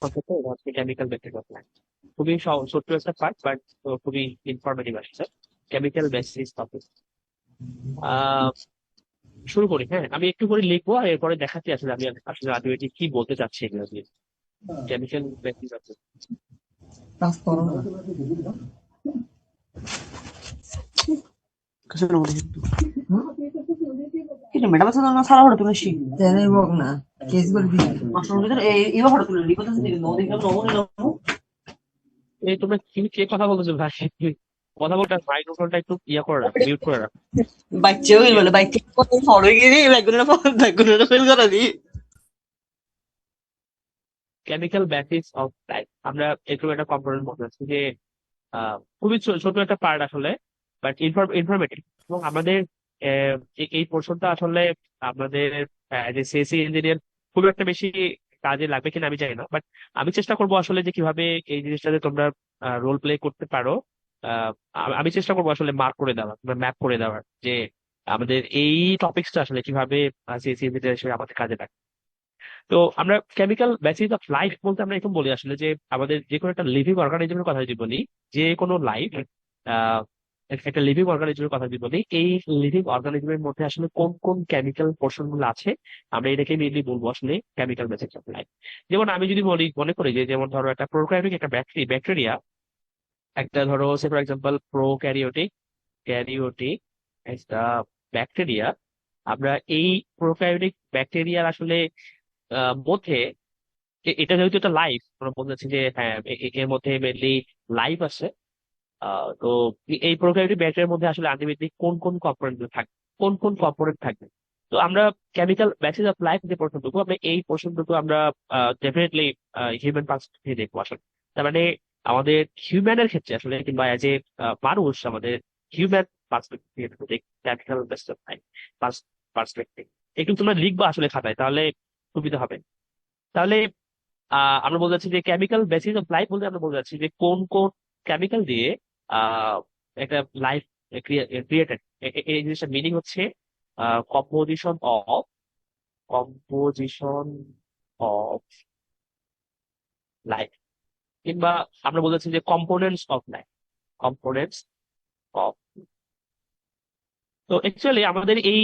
Concept, এটা হচ্ছে chemical basis of life. খুবই ছোট্ট একটা পার্ট, বাট খুবই ইনফরমেটিভ আসছে। Chemical basis topic. আহ শুরু করি। হ্যাঁ, আমি একটু করে লিখবো আর এরপরে দেখাচ্ছি আসলে আমি আসলে আলটিমেটলি কি বলতে চাচ্ছি এগুলো দিয়ে। Chemical basis of. কাজ করো না। Kasi naman dito. Kita may dapat sa nang sala ko tuloy siya. জেনে হোক না, কেস করে দিবি। Mas nung dito iba ko tuloy liko sa dito no dito no no. এই তোমরা তুমি কে কথা বলতেছো ভাই? কথা বলতে মাইক্রোফোনটা একটু ইয়া করে রাখ, মিউট করে রাখ। Bache will wala bache ko ng follow gini bago na feel ko na di. Chemical basis of life, আমরা এরকম একটা কম্পোনেন্ট মনে আছে যে খুবই ছোট একটা পার্ট আসলে, বাট ইনফরমেটিভ। এবং আমাদের এই পোর্শনটা আসলে আমাদের যে সিএসসি ইঞ্জিনিয়ার খুব একটা বেশি কাজে লাগবে কিনা আমি জানি না, বাট আমি চেষ্টা করবো আসলে যে কিভাবে এই জিনিসটাতে তোমরা রোল প্লে করতে পারো। আমি চেষ্টা করবো আসলে মার্ক করে দেওয়ার, ম্যাপ করে দেওয়ার যে আমাদের এই টপিকসটা আসলে কিভাবে সিএসসি ইঞ্জিনিয়ার হিসেবে আমাদের কাজে লাগে। তো আমরা কেমিক্যাল বেসিস অফ লাইফ বলতে আমরা এরকম বলি আসলে যে আমাদের যে কোনো একটা লিভিং অর্গানিজমের কথা যদি বলি, যে কোনো লাইফ, একটা লিভিং অর্গানিজমের কথা যদি বলি, এই লিভিং অর্গানিজমের মধ্যে আসলে কোন কোন কেমিক্যাল পোর্শন গুলো আছে, আমরা এটাকে মেনলি বলবো আসলে কেমিক্যাল বেসিস অফ লাইফ। যেমন আমি যদি বলি, মনে করি যে যেমন ধরো একটা প্রোক্যারিওটিক একটা ব্যাকটেরিয়া, একটা ধরো সে ফর এক্সাম্পল প্রোক্যারিওটিক ক্যারিওটিক একটা ব্যাকটেরিয়া। আমরা এই প্রোক্যারিওটিক ব্যাকটেরিয়ার আসলে মধ্যে এটা যেহেতু একটা লাইফ, আমরা বলতে চাচ্ছি যে হ্যাঁ এর মধ্যে মেনলি লাইফ আছে। তো এই প্রোক্যারিওটিক ব্যাকটেরিয়ার মধ্যে আসলে আলটিমেটলি কোন কোন কম্পোনেন্ট থাকবে, কোন কোন কম্পোনেন্ট থাকবে। তো আমরা কেমিক্যাল বেসিস অফ লাইফ যে পোর্শনটুকু, আমরা এই পোর্শনটুকু আমরা ডেফিনেটলি হিউম্যান পার্সপেক্টিভ দেখবো আসলে। তার মানে আমাদের হিউম্যানের ক্ষেত্রে আসলে, কিংবা এজ এ মানুষ, আমাদের human perspective chemical basis of life perspective. একটু তোমরা লিখবা আসলে খাতায়, তাহলে সুবিধা হবে। তাহলে আমরা বলতে চাচ্ছি যে কেমিক্যাল বেসিস অফ লাইফ বলতে আমরা বলতে চাচ্ছি যে কোন কোন কেমিক্যাল দিয়ে আহ একটা লাইফ ক্রিয়েটেড। এই জিনিসটার মিনিং হচ্ছে composition of composition of life, কিংবা আমরা বলতে চাচ্ছি যে components of life, components of. তো অ্যাকচুয়ালি আমাদের এই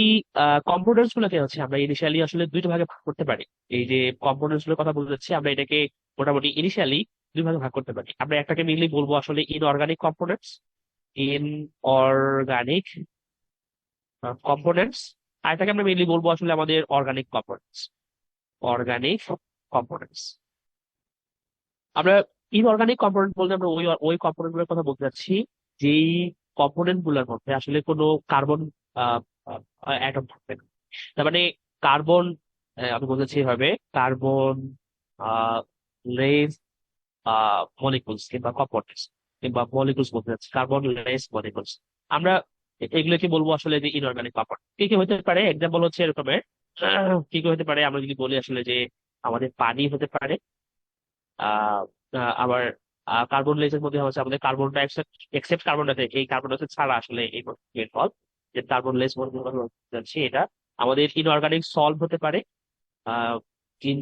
কম্পোনেন্টস গুলোকে হচ্ছে আমরা ইনিশিয়ালি আসলে দুইটা ভাগে ভাগ করতে পারি। এই যে কম্পোনেন্টস গুলোর কথা বলতে চাচ্ছি, আমরা এটাকে মোটামুটি ইনিশিয়ালি দুই ভাগে ভাগ করতে পারি। আমরা একটাকে মিনলি বলবো আসলে ইনঅর্গানিক কম্পোনেন্টস, ইনঅর্গানিক কম্পোনেন্টস। আর এটাকে আমরা মেনলি বলবো আসলে আমাদের অর্গানিক কম্পোনেন্টস, অর্গানিক কম্পোনেন্টস। আমরা ইনঅর্গানিক কম্পোনেন্ট বলতে আমরা ওই ওই কম্পোনেন্ট গুলোর কথা বলতে চাচ্ছি যেই কম্পোনেন্ট গুলোর মধ্যে আসলে কোনো কার্বন অ্যাটম থাকবে না। তার মানে কার্বন, আমি বলতেছি এভাবে, কার্বন লেস মলিকুলস কিংবা কম্পাউন্ডস, কিংবা মলিকুলস বলতে চাচ্ছি, কার্বন লেস মলিকুলস। আমরা এগুলোকে বলবো আসলে যে ইনঅর্গানিক কম্পাউন্ড। কি কি হতে পারে এক্সাম্পল হচ্ছে এরকমের, কি কি হতে পারে আমরা যদি বলি আসলে যে আমাদের পানি হতে পারে। আহ আবার কার্বন লেজের মধ্যে হচ্ছে আমাদের carbon dioxide, except carbon dioxide, এই কার্বন ডাইঅক্সাইড ছাড়া আসলে এই এর ফল যে কার্বন লেস মধ্যে যাচ্ছে, এটা আমাদের ইনঅর্গানিক সল্ট হতে পারে। আহ ইন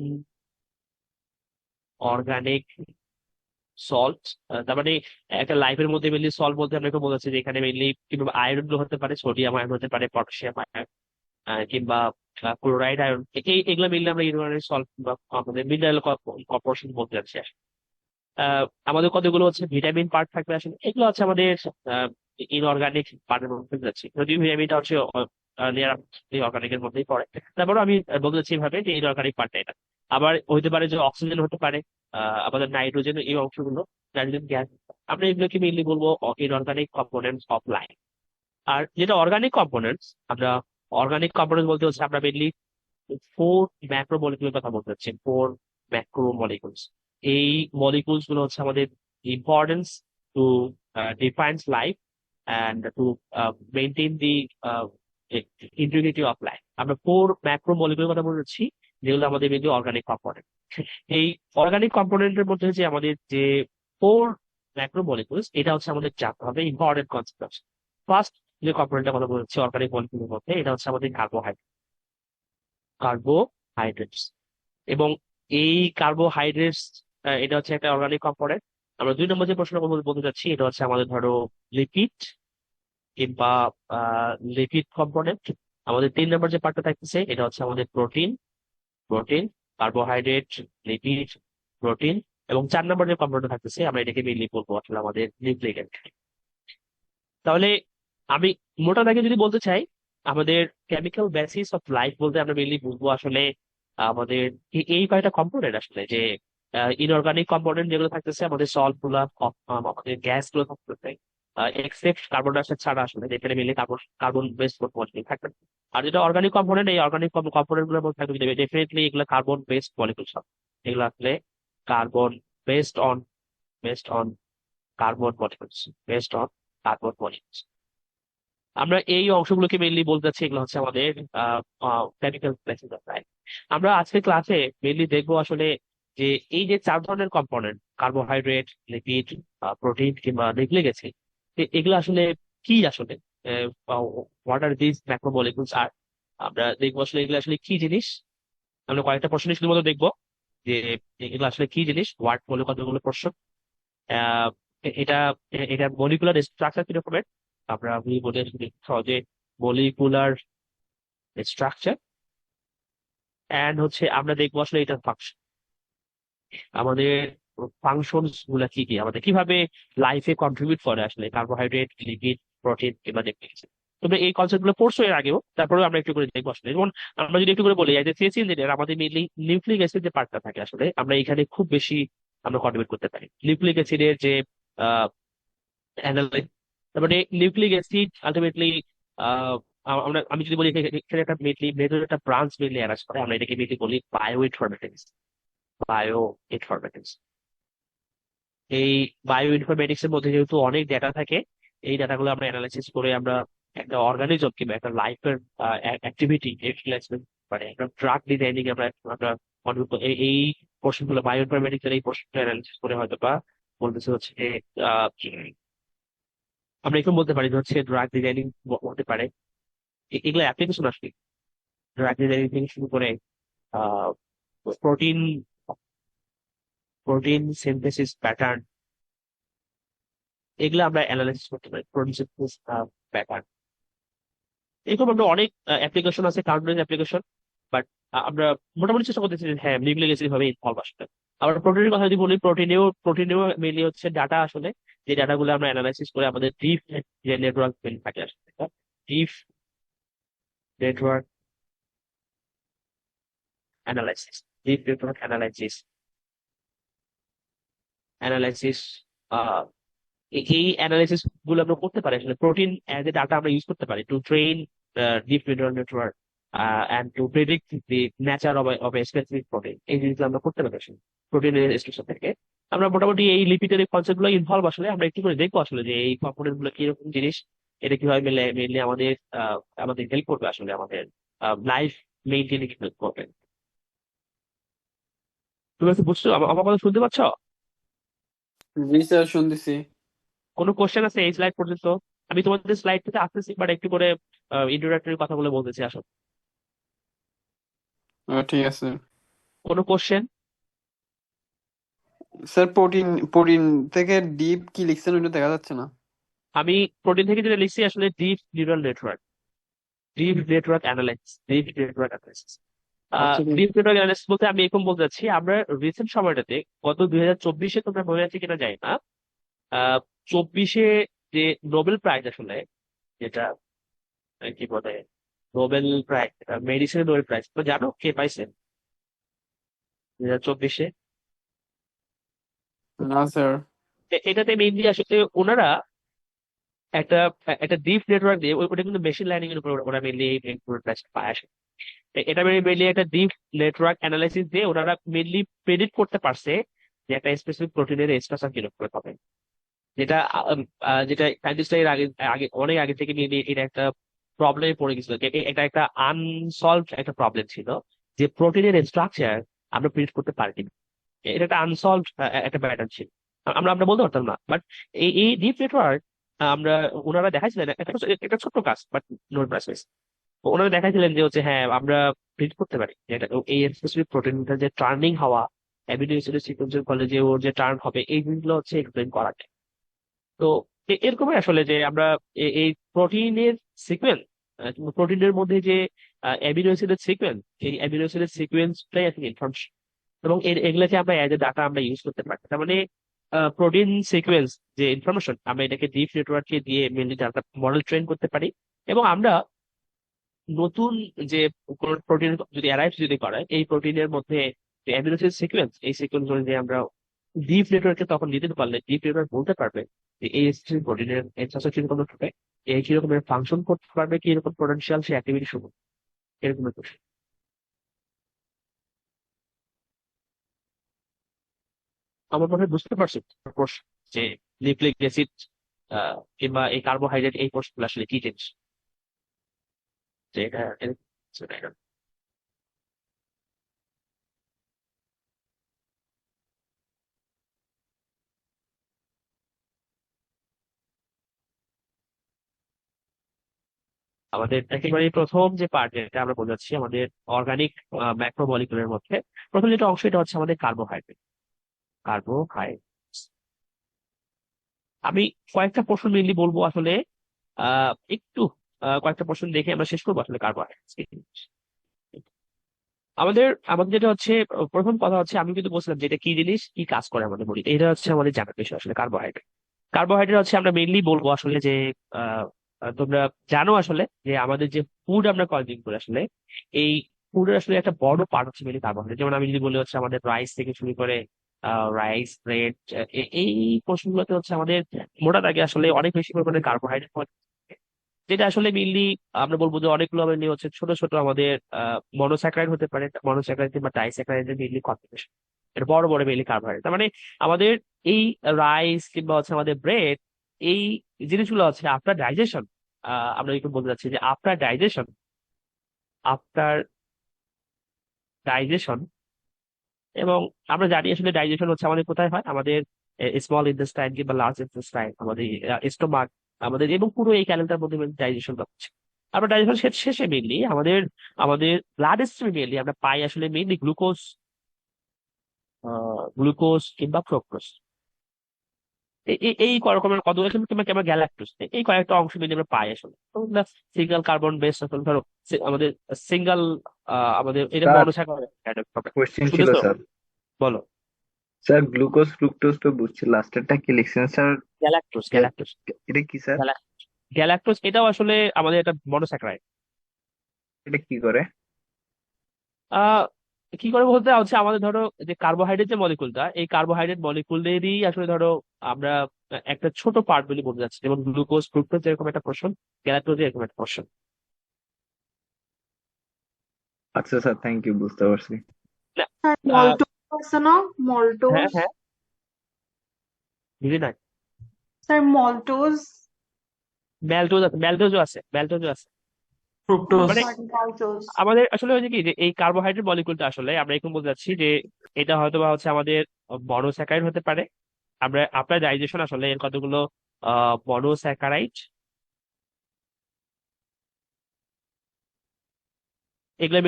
অর্গানিক সল্ট, তার মানে একটা লাইফের মধ্যে মেনলি সল্ট বলতে আমরা এরকম বোঝাচ্ছি যে এখানে মেনলি কিংবা আয়রন গুলো হতে পারে, সোডিয়াম আয়রন হতে পারে, পটাশিয়াম আয়রন, কিংবা ক্লোরাইড আয়রন। এগুলো মিললে আমরা ইনঅর্গানিক সল্ট বা আমাদের মিনারেল কর্পোরেশন বলতে যাচ্ছি। আহ আমাদের কতগুলো হচ্ছে ভিটামিন পার্ট থাকবে আসলে, এগুলো হচ্ছে আমাদের ইনঅর্গানিক পার্টের মধ্যে যাচ্ছে, যদিও ভিটামিনটা হচ্ছে অর্গানিকের মধ্যেই পড়ে। তারপরে আমি বলতে চাচ্ছি এভাবে যে ইনঅর্গানিক পার্টটা এটা। আবার হতে পারে যে অক্সিজেন হতে পারে, আমাদের নাইট্রোজেন, এই অংশগুলো, নাইট্রোজেন গ্যাস। আমরা এগুলোকে মেনলি বলবো ইনঅর্গানিক কম্পোনেন্টস অফ লাইফ। আর যেটা অর্গানিক কম্পোনেন্টস, আমরা অর্গানিক কম্পোনেন্টস বলতে হচ্ছে আমরা মেনলি ফোর ম্যাক্রো মলিকুলের কথা বলতে চাচ্ছি, ফোর ম্যাক্রো মলিকুলস। এই মলিকুলস গুলো হচ্ছে আমাদের importance two defines life and to maintain the integrity of life. আমরা ফোর ম্যাক্রো মলিকুলের কথা বলছি, যেগুলো আমাদের মেনলি অর্গানিক কম্পোনেন্ট। এই অর্গানিক কম্পোনেন্টের মধ্যে যে আমাদের যে ফোর ম্যাক্রো মলিকুলস, এটা হচ্ছে আমাদের জানতে হবে ইম্পর্টেন্ট কনসেপ্ট। ফার্স্ট যে কম্পোনেন্টের কথা বলছি অর্গানিক মলিকুলের মধ্যে, এটা হচ্ছে আমাদের কার্বোহাইড্রেট, কার্বোহাইড্রেটস। এবং এই কার্বোহাইড্রেটস এটা হচ্ছে একটা অর্গানিক কম্পোনেন্ট। আমরা 2 নম্বর যে প্রশ্ন বলতে চাচ্ছি এটা হচ্ছে আমাদের ধরো লিপিড কিংবা লিপিড কম্পোনেন্ট। আমাদের 3 নম্বর যে পার্টটা থাকতেছে এটা হচ্ছে আমাদের protein, protein, carbohydrate, lipid, protein. এবং 4 নম্বর যে কম্পোনেন্ট থাকতেছে আমরা এটাকে মেইনলি বলবো আসলে আমাদের নিউক্লিক অ্যাসিড। তাহলে আমি মোটা দাগে যদি বলতে চাই, আমাদের কেমিক্যাল বেসিস অফ লাইফ বলতে আমরা মেইনলি বুঝবো আসলে আমাদের এই কয়টা কম্পোনেন্ট আসলে, যে ইনঅর্গানিক কম্পোনেন্ট যেগুলো থাকতেছে, আমাদের সল্ট গুলা, আমাদের গ্যাস গুলো থাকতেছে, এক্সেপ্ট কার্বন ডাইঅক্সাইড ছাড়া আসলে, যেখানে mainly carbon carbon based molecule থাকবে। আর যেটা অর্গানিক কম্পোনেন্ট, এই অর্গানিক কম্পোনেন্ট গুলোর মধ্যে থাকবে ডেফিনেটলি এগুলো কার্বন বেসড মলিকিউল সব। এগুলো আসলে carbon based on based on carbon molecules, based on carbon molecules. আমরা এই অংশগুলোকে মেইনলি বলতে চাচ্ছি, এগুলো হচ্ছে আমাদের কেমিক্যাল বেসিস অফ লাইফ। আমরা আজকের ক্লাসে মেইনলি দেখবো আসলে যে এই যে 4 ধরনের কম্পোনেন্ট, কার্বোহাইড্রেট, লিপিড, প্রোটিন কিংবা নিউক্লিক অ্যাসিড, এগুলো আসলে কি আসলে, হোয়াট আর দিস ম্যাক্রোমোলিকুলস আর। আমরা দেখবো আসলে এগুলো আসলে কি জিনিস। আমরা কয়েকটা প্রশ্ন শুধুমাত্র দেখবো যে এগুলো আসলে কি জিনিস, হোয়াট বলে কতগুলো প্রশ্ন। আহ, এটা এটা মলিকুলার স্ট্রাকচার কি রকমের, আমরা বলি আসলে সহজে মলিকুলার স্ট্রাকচার। এন্ড হচ্ছে আমরা দেখবো আসলে এটার ফাংশন, আমাদের ফাংশনস গুলা কি কি, আমাদের কিভাবে লাইফে কন্ট্রিবিউট করে আসলে কার্বোহাইড্রেট, লিপিড, প্রোটিন কিংবা নিউক্লিক অ্যাসিড। তোমরা এই কনসেপ্ট গুলো পড়ছো এর আগেও, তারপরেও আমরা একটু করে দেখবো আসলে। যেমন আমরা যদি একটু করে বলি, এজ এ সিএসসি ইঞ্জিনিয়ার আমাদের মেইনলি নিউক্লিক অ্যাসিড যে পার্টটা থাকে আসলে, আমরা এখানে খুব বেশি আমরা কন্ট্রিবিউট করতে পারি। নিউক্লিক অ্যাসিডের যে অ্যানালাইসিস, তারপরে নিউক্লিক অ্যাসিড আলটিমেটলি আমি যদি বলি এখানে একটা মেজর একটা ব্রাঞ্চ মেইনলি অ্যারেঞ্জ করে, আমরা এটাকে মেইনলি বলি বায়ো ইনফরমেটিক্স। বায়ো ইনফরমেটিক্স, এই বায়ো ইনফরমেটিক্স এর মধ্যে যেহেতু অনেক ডেটা থাকে, এই ডাটাগুলো আমরা অ্যানালাইসিস করে আমরা একটা অর্গানিজম কিংবা একটা লাইফের অ্যাক্টিভিটি, মানে একটা ড্রাগ ডিজাইনিং আমরা আমরা এই পোর্শনগুলো বায়ো ইনফরমেটিক্স এর এই পোর্শনটা অ্যানালাইসিস করে হয়তো বা বলতেছে হচ্ছে যে আহ, আমরা এরকম বলতে পারি যে হচ্ছে ড্রাগ ডিজাইনিং হতে পারে। এগুলো অ্যাপ্লিকেশন আসলে ড্রাগ ডিজাইনিং থেকে শুরু করে প্রোটিন প্রোটিন সিনথেসিস প্যাটার্ন, এগুলো আমরা অ্যানালাইসিস করতে পারি। প্রোটিন সিনথেসিস প্যাটার্ন, এরকম আমরা অনেক অ্যাপ্লিকেশন আছে, কাউন্টার অ্যাপ্লিকেশন। বাট আমরা মোটামুটি চেষ্টা করতেছি যে হ্যাঁ নিউক্লিক অ্যাসিড ভাবে ইনভলভ আসলে। আবার প্রোটিনের কথা যদি বলি, প্রোটিনেও মেনলি হচ্ছে ডাটা আসলে, যে ডাটাগুলো আমরা অ্যানালাইসিস করে আমাদের ডিপ যে নেটওয়ার্ক থাকে আসলে, deep network analysis, deep network analysis analysis এই অ্যানালাইসিস গুলো আমরা করতে পারি আসলে। প্রোটিন এজ এ ডাটা আমরা ইউজ করতে পারি to train deep neural network and to predict the nature of a specific protein. এই জিনিসগুলো আমরা করতে পারি আসলে প্রোটিনের স্ট্রাকচার থেকে। আমরা মোটামুটি এই লিপিডের কনসেপ্ট গুলো ইনভলভ আসলে, আমরা একটু করে দেখবো আসলে যে এই কম্পোনেন্ট গুলো কিরকম জিনিস, এটা কিভাবে মেনলি আমাদের আমাদের হেল্প করবে আসলে, আমাদের লাইফ মেইনটেইনে হেল্প করবে। তুমি কি বুঝছো? আমার কথা শুনতে পাচ্ছ? জি স্যার, শুনতেছি। কোনো কোশ্চেন আছে এই স্লাইড পর্যন্ত? আমি তোমাদের স্লাইড থেকে আসতেছি, বাট একটু করে ইন্ট্রোডাক্টরি কথাগুলো বলতেছি আসো। ঠিক আছে কোনো কোশ্চেন? স্যার। প্রোটিন প্রোটিন থেকে ডিপ কি লিখছেন ওইটা দেখা যাচ্ছে না। আমি প্রোটিন থেকে যেটা লিখছি আসলে deep neural network, deep network analysis, deep network analysis. আচ্ছা ডিপ নেটওয়ার্ক অ্যানালাইসিস বলতে আমি এরকম বলতে চাচ্ছি, আমরা রিসেন্ট সময়টাতে গত 2024-এ, তোমরা মনে আছে কিনা জানি না, 24-এ যে নোবেল প্রাইজ আসলে, যেটা কি বলে নোবেল প্রাইজ, মেডিসিনের নোবেল প্রাইজ, তো জানো কে পাইছে 2024-এ? না স্যার। এটাতে মেইনলি আসলে ওনারা একটা একটা ডিপ নেটওয়ার্ক দিয়ে, ওটা কিন্তু মেশিন লার্নিং এর উপর ওরা মেইনলি পায় আসে। এটা মেইনলি একটা ডিপ নেটওয়ার্ক অ্যানালাইসিস দিয়ে ওনারা মেইনলি প্রেডিক্ট করতে পারছে যে একটা স্পেসিফিক প্রোটিনের স্ট্রাকচার কিরকম করে হবে। যেটা যেটা সায়েন্টিস্টরা এর আগে আগে অনেক আগে থেকে মেইনলি এটা একটা প্রবলেমে পড়ে গেছিল, এটা একটা আনসলভড একটা প্রবলেম ছিল, যে প্রোটিনের স্ট্রাকচার আমরা প্রেডিক্ট করতে পারি না। এটা একটা আনসলভড একটা ব্যাটার্ন ছিল, আমরা আমরা বলতে পারতাম না। বাট এই ডিপ নেটওয়ার্ক আমরা, ওনারা দেখাইছিলেন একটা ছোট্ট কাজ, বাট নোট প্রাইস, ওনারা দেখাইছিলেন যে হচ্ছে হ্যাঁ আমরা প্রিডিক্ট করতে পারি যে এই স্পেসিফিক প্রোটিনটা যে টার্নিং হওয়া, অ্যামিনো অ্যাসিডের সিকোয়েন্সের ফলে যে ওর যে টার্ন হবে এই জিনিসগুলো হচ্ছে এক্সপ্লেন করা যায়। তো এরকমই আসলে যে আমরা এই প্রোটিনের সিকোয়েন্স, প্রোটিনের মধ্যে যে অ্যামিনো অ্যাসিডের সিকোয়েন্স, এই অ্যামিনো অ্যাসিডের সিকোয়েন্সটাই আসলে ইনফরমেশন, এবং এগুলোকে আমরা অ্যাজ এ ডাটা আমরা ইউজ করতে পারি। তার মানে প্রোটিন সিকোয়েন্স যে ইনফরমেশন, আমরা এটাকে ডিপ নেটওয়ার্কে দিয়ে মেনলি ডাটা মডেল ট্রেন করতে পারি, এবং আমরা নতুন যে কোনো প্রোটিন যদি অ্যারাইভ যদি করায় এই প্রোটিনের মধ্যে যে অ্যামিনো অ্যাসিড সিকোয়েন্স, এই সিকোয়েন্স অনুযায়ী আমরা ডিপ নেটওয়ার্কে তখন দিতে পারলে ডিপ নেটওয়ার্ক বলতে পারবে যে এই প্রোটিনের এক্সাসে কিরকম হবে, এই কিরকমের ফাংশন করতে পারবে, কিরকম পোটেনশিয়াল সে অ্যাক্টিভিটি শুরু, এরকম একটা বিষয়। আমার মনে হয় বুঝতে পারছি প্রশ্ন, যে নিউক্লিক অ্যাসিড কিংবা এই কার্বোহাইড্রেট এই কোর্সগুলো আসলে কি জিনিস, যে এটা আমাদের একেবারে প্রথম যে পার্ট যেটা আমরা বোঝাচ্ছি আমাদের অর্গানিক ম্যাক্রোমলিকুলের মধ্যে প্রথম যেটা অংশ এটা হচ্ছে আমাদের কার্বোহাইড্রেট। কার্বোহাইড্রেট আমি কয়েকটা প্রশ্ন মেনলি বলবো আসলে, একটু কয়েকটা প্রশ্ন দেখে আমরা শেষ করবো আসলে কার্বোহাইড্রেট। আমাদের আমাদের যেটা হচ্ছে প্রথম কথা হচ্ছে, আমি কিন্তু বলছিলাম যে এটা কি জিনিস, কি কাজ করে আমাদের বডিতে, এটা হচ্ছে আমাদের জানার বিষয় আসলে। কার্বোহাইড্রেট কার্বোহাইড্রেট হচ্ছে আমরা মেইনলি বলবো আসলে যে আহ, তোমরা জানো আসলে যে আমাদের যে ফুড আমরা কনজিউম করি আসলে, এই ফুডের আসলে একটা বড় পার্ট হচ্ছে মেনলি কার্বোহাইড্রেট। যেমন আমি যদি বলি হচ্ছে আমাদের রাইস থেকে শুরু করে রাইস, ব্রেড, এই পোর্শনগুলোতে হচ্ছে আমাদের মোটা দাগে আসলে অনেক বেশি পরিমাণে কার্বোহাইড্রেট, যেটা আসলে মেইনলি আমরা বলবো যে অনেকগুলো মেনলি হচ্ছে ছোট ছোট আমাদের মনোস্যাকারাইড হতে পারে, মনোস্যাকারাইড কিংবা ডাইস্যাকারাইডের মেইনলি কম্বিনেশন। এটা বড় বড় মেইনলি কার্বোহাইড্রেট। তার মানে আমাদের এই রাইস কিংবা হচ্ছে আমাদের ব্রেড, এই জিনিসগুলো হচ্ছে আফটার ডাইজেশন, আমরা একটু বলতে চাচ্ছি যে আফটার ডাইজেশন, এবং আমরা জানি আসলে ডাইজেশন হচ্ছে আমাদের কোথায় হয়, আমাদের স্মল ইন্টেস্টাইন কিংবা লার্জ ইন্টেস্টাইন, আমাদের স্টোমাক, আমাদের এবং পুরো এই ক্যালেন্ডার মধ্যে ডাইজেশন হচ্ছে। আমরা ডাইজেশন শেষে মেনলি আমাদের আমাদের ব্লাড স্ট্রিমে মেনলি আমরা পাই আসলে মেনলি গ্লুকোজ, গ্লুকোজ কিংবা ফ্রুক্টোজ, এই রকমের কত এখানে কিংবা কিংবা গ্যালাক্টোজ, এই কয়েকটা অংশ মিলে আমরা পাই আসলে। সিঙ্গেল কার্বন বেস আসলে ধরো আমাদের সিঙ্গেল, আমাদের এটা স্যার মনোস্যাকারাইড। কোশ্চেন ছিল শুনেছো? স্যার। বলো। স্যার গ্লুকোজ ফ্রুক্টোজ তো বুঝছি, লাস্টেরটা কি লিখছেন স্যার? গ্যালাক্টোজ, গ্যা- এটা কি স্যার? গ্যালাক্টোজ এটাও আসলে আমাদের একটা মনোস্যাকারাইড। এটা কি করে? আহ কি করে বলতে হচ্ছে আমাদের ধরো যে কার্বোহাইড্রেট যে মলিকুলটা, এই কার্বোহাইড্রেট মলিকুলেরই আসলে ধরো আমরা একটা ছোট পার্ট বলে বলতে যাচ্ছি, যেমন গ্লুকোজ ফ্রুক্টোজ এরকম একটা পোর্শন, গ্যালাক্টোজ এরকম একটা পোর্শন। আচ্ছা স্যার, থ্যাংক ইউ, বুঝতে পারছি। স্যার আহ মল্টোজ আছে না, হ্যাঁ মল্টোজ? হ্যাঁ, বুঝি নাই। Sir maltose. ম্যালটোজও আছে, ম্যালটোজও আছে। ফ্রুক্টোজ। মানে সরি, মাল্টোজ। আমাদের আসলে হয়েছে কি যে এই কার্বোহাইড্রেট মলিকুলটা আসলে আমরা এখন বলতে চাচ্ছি যে এটা হয়তো বা হচ্ছে আমাদের মনোস্যাকারাইড হতে পারে। আমরা আপনার ডাইজেশন আসলে এর কতগুলো মনোস্যাকারাইড, এগুলো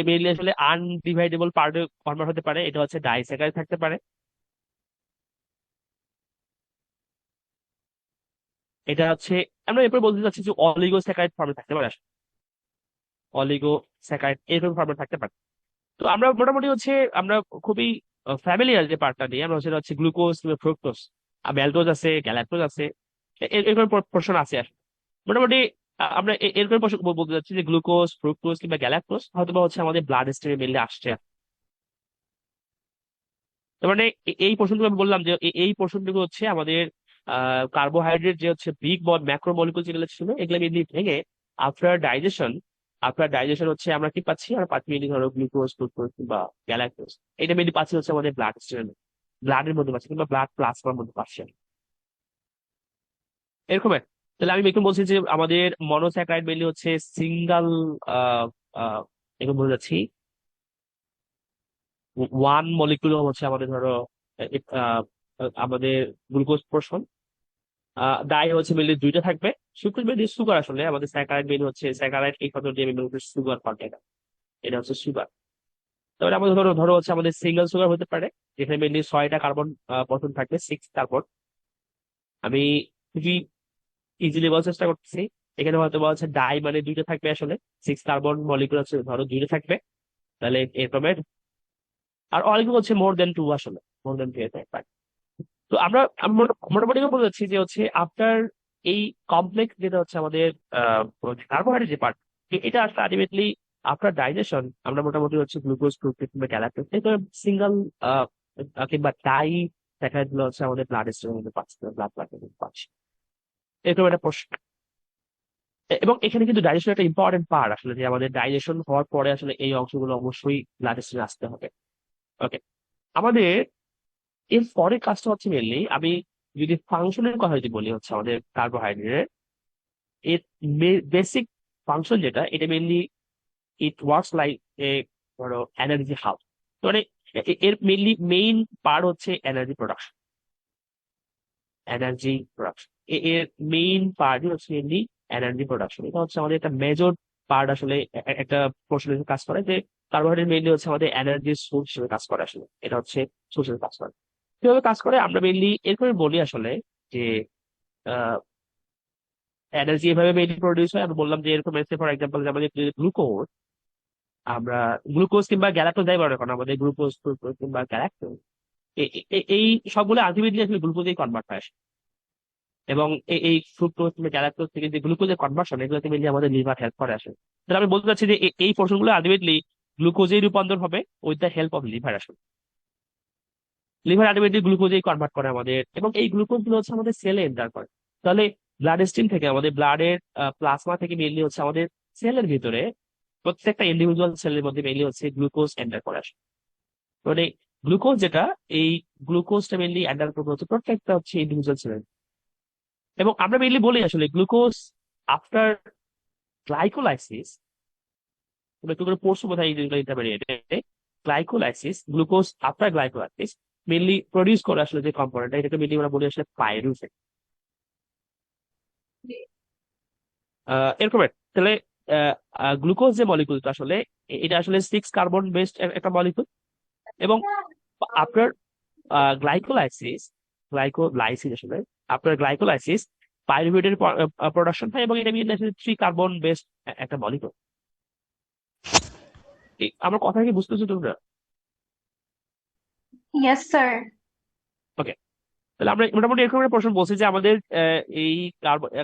মেইনলি আসলে আনডিভাইডেবল পার্টে কনভার্ট হতে পারে, এটা হচ্ছে ডাইস্যাকারাইড থাকতে পারে। এটা হচ্ছে আমরা এরপর বলতে চাচ্ছি যে অলিগোস্যাকারাইড ফর্মে থাকতে পারে, অলিগোস্যাকারাইড এরকম ফর্মে থাকতে পারে। তো আমরা মোটামুটি হচ্ছে আমরা খুবই ফ্যামিলিয়ার যে পার্টটা নিয়ে আমরা সেটা হচ্ছে গ্লুকোজ, ফ্রুক্টোজ, ম্যালটোজ আছে, গ্যালাক্টোজ আছে, এরকম পোর্শন আছে আসলে। মোটামুটি আমরা এরকম portion বলতে চাচ্ছি যে গ্লুকোজ, ফ্রুক্টোজ কিংবা গ্যালাক্টোজ হয়তো বা হচ্ছে আমাদের ব্লাড স্ট্রিমে মিলে আসছে। তার মানে এই পোর্শনটুকু আমি বললাম যে এই পোর্শনটুকু হচ্ছে আমাদের কার্বোহাইড্রেট যে হচ্ছে বিগ বড ম্যাক্রো মলিকুল যেগুলো ছিল এগুলো মেনলি ভেঙে আফটার ডাইজেশন, হচ্ছে আমরা কি পাচ্ছি, আমরা পাচ্ছি মেনলি ধরো গ্লুকোজ, ফ্রুক্টোজ কিংবা গ্যালাক্টোজ। এটা মেনলি পাচ্ছি হচ্ছে আমাদের ব্লাড স্ট্রিমে, ব্লাডের মধ্যে পাচ্ছি কিংবা ব্লাড প্লাজমার মধ্যে পাচ্ছি এরকম। তাহলে আমি একটু বলছি যে আমাদের মনোস্যাকারাইড মেনলি হচ্ছে সিঙ্গেল, আহ আহ এরকম বলে যাচ্ছি ওয়ান মলিকুল হচ্ছে আমাদের ধরো আহ, আমাদের গ্লুকোজ পোর্শন, ডাই হচ্ছে মেনলি দুইটা থাকবে, সুক্রোজ মেনলি সুগার আসলে, আমাদের স্যাকারাইড মেনলি হচ্ছে স্যাকারাইড এই পদ্ধতি মেনলি সুগার কন্টেন্ট, এটা হচ্ছে সুগার। তাহলে আমাদের ধরো ধরো হচ্ছে আমাদের সিঙ্গেল সুগার হতে পারে, যেখানে মেনলি 6টা কার্বন প্রোটন থাকবে, 6 কার্বন। আমি খুবই ইজিলি বলার চেষ্টা করতেছি। এখানে হয়তো বলা হচ্ছে ডাই মানে 2টা থাকবে, আসলে 6 কার্বন মলিকুল আছে ধরো 2টা থাকবে, তাহলে এরকমের। আর অলিগো হচ্ছে মোর দেন 2, আসলে মোর দেন 2 এর থাকবে। তো আমরা মোটামুটি বলে যাচ্ছি যে হচ্ছে আফটার এই কমপ্লেক্স যেটা হচ্ছে আমাদের কার্বোহাইড্রেট যে পার্ট, এটা আসলে আলটিমেটলি আফটার ডাইজেশন আমরা মোটামুটি হচ্ছে গ্লুকোজ, ফ্রুক্টোজ কিংবা গ্যালাক্টোজ এই তো সিঙ্গেল কিংবা ডাই স্যাকারাইড হচ্ছে আমাদের ব্লাড স্ট্রিমের মধ্যে পাচ্ছি, ব্লাড পাচ্ছি, এরকম একটা প্রশ্ন। এবং এখানে কিন্তু ডাইজেশন একটা ইম্পর্টেন্ট পার্ট আসলে, যে আমাদের ডাইজেশন হওয়ার পরে আসলে এই অংশগুলো অবশ্যই ব্লাড স্ট্রিমে আসতে হবে। ওকে, আমাদের এর পরের কাজটা হচ্ছে মেনলি, আমি যদি ফাংশনের কথা যদি বলি হচ্ছে আমাদের কার্বোহাইড্রেট এর বেসিক ফাংশন যেটা, এটা mainly it works like a ধরো এনার্জি হাব। মানে এর মেনলি মেইন পার্ট হচ্ছে এনার্জি প্রোডাকশন। এনার্জি প্রোডাকশন এর মেইন পার্টই হচ্ছে মেনলি এনার্জি প্রোডাকশন। এটা হচ্ছে আমাদের একটা মেজর পার্ট আসলে, একটা প্রশ্ন কাজ করে যে কার্বোহাইড্রেট মেনলি হচ্ছে আমাদের এনার্জি সোর্স হিসেবে কাজ করে, আসলে এটা হচ্ছে সোর্স হিসেবে কাজ করে। কিভাবে কাজ করে আমরা মেনলি এরপরে বলি আসলে, যে এনার্জি এভাবে মেনলি প্রডিউস হয়। আমি বললাম যে এরকম ফর এক্সাম্পল যে আমাদের গ্লুকোজ, আমরা গ্লুকোজ কিংবা গ্যালাক্টোজ যাই বলে এখন, আমাদের গ্লুকোজ কিংবা গ্যালাক্টোজ এই সবগুলো আলটিমেটলি আসলে গ্লুকোজেই কনভার্ট হয় আসে। এবং এই ফ্রুক্টোজ কিংবা গ্যালাক্টোজ থেকে যে গ্লুকোজের কনভার্সন, এগুলোতে মেনলি আমাদের লিভার হেল্প করে আসে। তাহলে আমি বলতে চাচ্ছি যে এই পোর্শনগুলো আলটিমেটলি গ্লুকোজেই রূপান্তর হবে with the help of liver আসলে। লিভার আলটিমেটলি গ্লুকোজেই কনভার্ট করে আমাদের, এবং এই গ্লুকোজ গুলো হচ্ছে আমাদের সেলে এন্টার করে। তাহলে ব্লাড স্ট্রিম থেকে আমাদের ব্লাডের প্লাজমা থেকে মেনলি হচ্ছে আমাদের সেলের ভিতরে, প্রত্যেকটা ইন্ডিভিজুয়াল সেলের মধ্যে মেনলি হচ্ছে গ্লুকোজ এন্টার করে আসে। মানে গ্লুকোজ যেটা, এই গ্লুকোজটা মেনলি এন্টার করবে হচ্ছে প্রত্যেকটা হচ্ছে ইন্ডিভিজুয়াল সেলের। এবং আমরা মেনলি বলি আসলে গ্লুকোজ আফটার গ্লাইকোলাইসিস, তুমি একটু করে পড়ছো বোধহয় ইন্টারমিডিয়েটে, glycolysis, glucose after glycolysis mainly produce করে আসলে যে কম্পোনেন্ট, এটাকে মেনলি আমরা বলি আসলে পাইরুভেট। এরকম তাহলে গ্লুকোজ যে মলিকুলটা আসলে, এটা আসলে 6 কার্বন বেসড একটা মলিকুল। এবং আপনার গ্লাইকোলাইসিস, গ্লাইকোলাইসিস আসলে আপনার গ্লাইকোলাইসিস পাইরুভেটের প্রোডাকশন হয়, এবং এটা মেনলি আসলে 3 কার্বন বেসড একটা মলিকুল। আমার কথা কি বুঝতেছো তোমরা? Yes, sir. ওকে, তাহলে আমরা মোটামুটি এরকম একটা প্রশ্ন বলছি যে আমাদের এই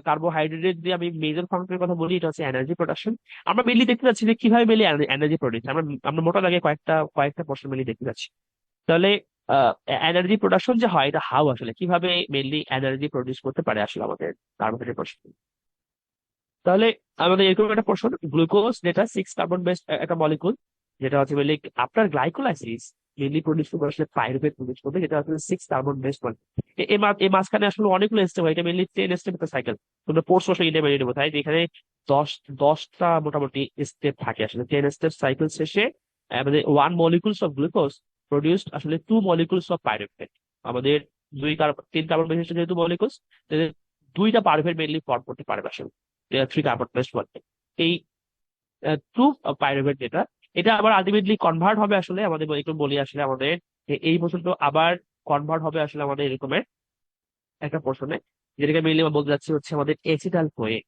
কার্বোহাইড্রেটের যদি আমি মেজর ফাংশনের কথা বলি, এটা হচ্ছে এনার্জি প্রোডাকশন। আমরা মেনলি দেখতে পাচ্ছি যে কিভাবে মেনলি এনার্জি প্রডিউস, আমরা আমরা মোটা দাগে কয়েকটা কয়েকটা প্রশ্ন মেনলি দেখতে পাচ্ছি। তাহলে এনার্জি প্রোডাকশন যে হয়, এটা হাউ আসলে কিভাবে মেনলি এনার্জি প্রডিউস করতে পারে আসলে আমাদের কার্বোহাইড্রেট প্রশ্ন। তাহলে আমাদের এরকম একটা প্রশ্ন, গ্লুকোজ যেটা 6 কার্বন বেসড একটা মলিকুল, যেটা হচ্ছে মেনলি আপনার গ্লাইকোলাইসিস মেনলি প্রডিউস করবে আসলে পাইরুভেট প্রডিউস করবে, যেটা আসলে 6 কার্বন বেসড মলিকুল। এই মাঝখানে আসলে অনেকগুলো স্টেপ হয়, এটা মেনলি 10 স্টেপ একটা সাইকেল। তোমরা পড়ছো আসলে ইন্টারমিডিয়েট বোধ হয়, যেখানে 10টা মোটামুটি স্টেপ থাকে আসলে। 10 স্টেপ সাইকেল শেষে আমাদের 1 molecules অফ গ্লুকোজ প্রডিউসড আসলে 2 molecules অফ পাইরুভেট। আমাদের 3 কার্বন বিশিষ্ট যেহেতু মলিকুলস, দুইটা পাইরুভেট মেনলি ফর্ম করতে পারবে আসলে 3 কার্বন বেসড মলিকুল। এই ট্রু পাইরুভেট যেটা, এটা আবার আলটিমেটলি কনভার্ট হবে আসলে আমাদের, একটু বলি আসলে আমাদের এই পর্যন্ত আবার কনভার্ট হবে আসলে আমাদের এরকমের একটা পোর্শনে, যেটাকে মেনলি আমরা বলতে যাচ্ছি হচ্ছে আমাদের এসিটাল কোয়ে।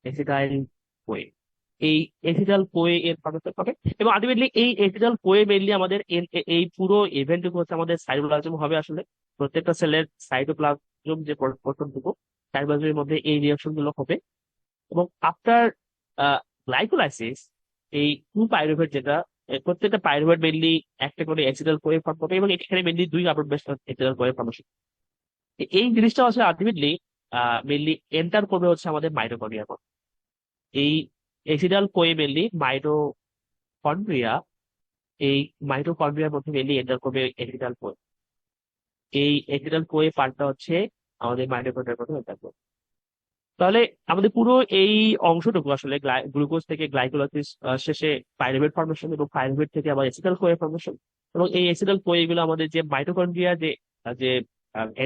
এসিটাইল কোয়ে, এই এসিটাল কোয়ে এর পার্থক্য হবে। এবং আলটিমেটলি এই এসিটাল কোয়ে মেনলি আমাদের এই পুরো ইভেন্টটুকু হচ্ছে আমাদের সাইটোপ্লাজম হবে আসলে। প্রত্যেকটা সেলের সাইটোপ্লাজম যে পোর্শনটুকু, সাইটোপ্লাজমের মধ্যে এই রিয়াকশন গুলো হবে। এবং আফটার গ্লাইকোলাইসিস, এই 2 পাইরুভেট যেটা, প্রত্যেকটা পাইরুভেট মেনলি একটা করে অ্যাসিটাল কোয়ে ফর্ম করবে, এবং এখানে mainly 2 carbon based acetal Koi formation. এই জিনিসটা আসলে আলটিমেটলি মেনলি এন্টার করবে হচ্ছে আমাদের মাইটোকন্ড্রিয়ার মধ্যে। এই অ্যাসিটাল কোয়ে মেনলি মাইটোকন্ড্রিয়া, এই মাইটোকন্ড্রিয়ার মধ্যে মেনলি এন্টার করবে অ্যাসিটাল কোয়ে। এই অ্যাসিটাল কোয়ে পার্টটা হচ্ছে আমাদের মাইটোকন্ড্রিয়ার মধ্যে এন্টার করবে। তাহলে আমাদের পুরো এই অংশটুকু আসলে গ্লুকোজ থেকে গ্লাইকোলাইসিস শেষে পাইরুভেট ফর্মেশন, এবং পাইরুভেট থেকে আবার অ্যাসিটাল কোয়ে ফর্মেশন। এবং এই অ্যাসিটাল কোয়ে গুলো আমাদের যে মাইটোকন্ড্রিয়া যে যে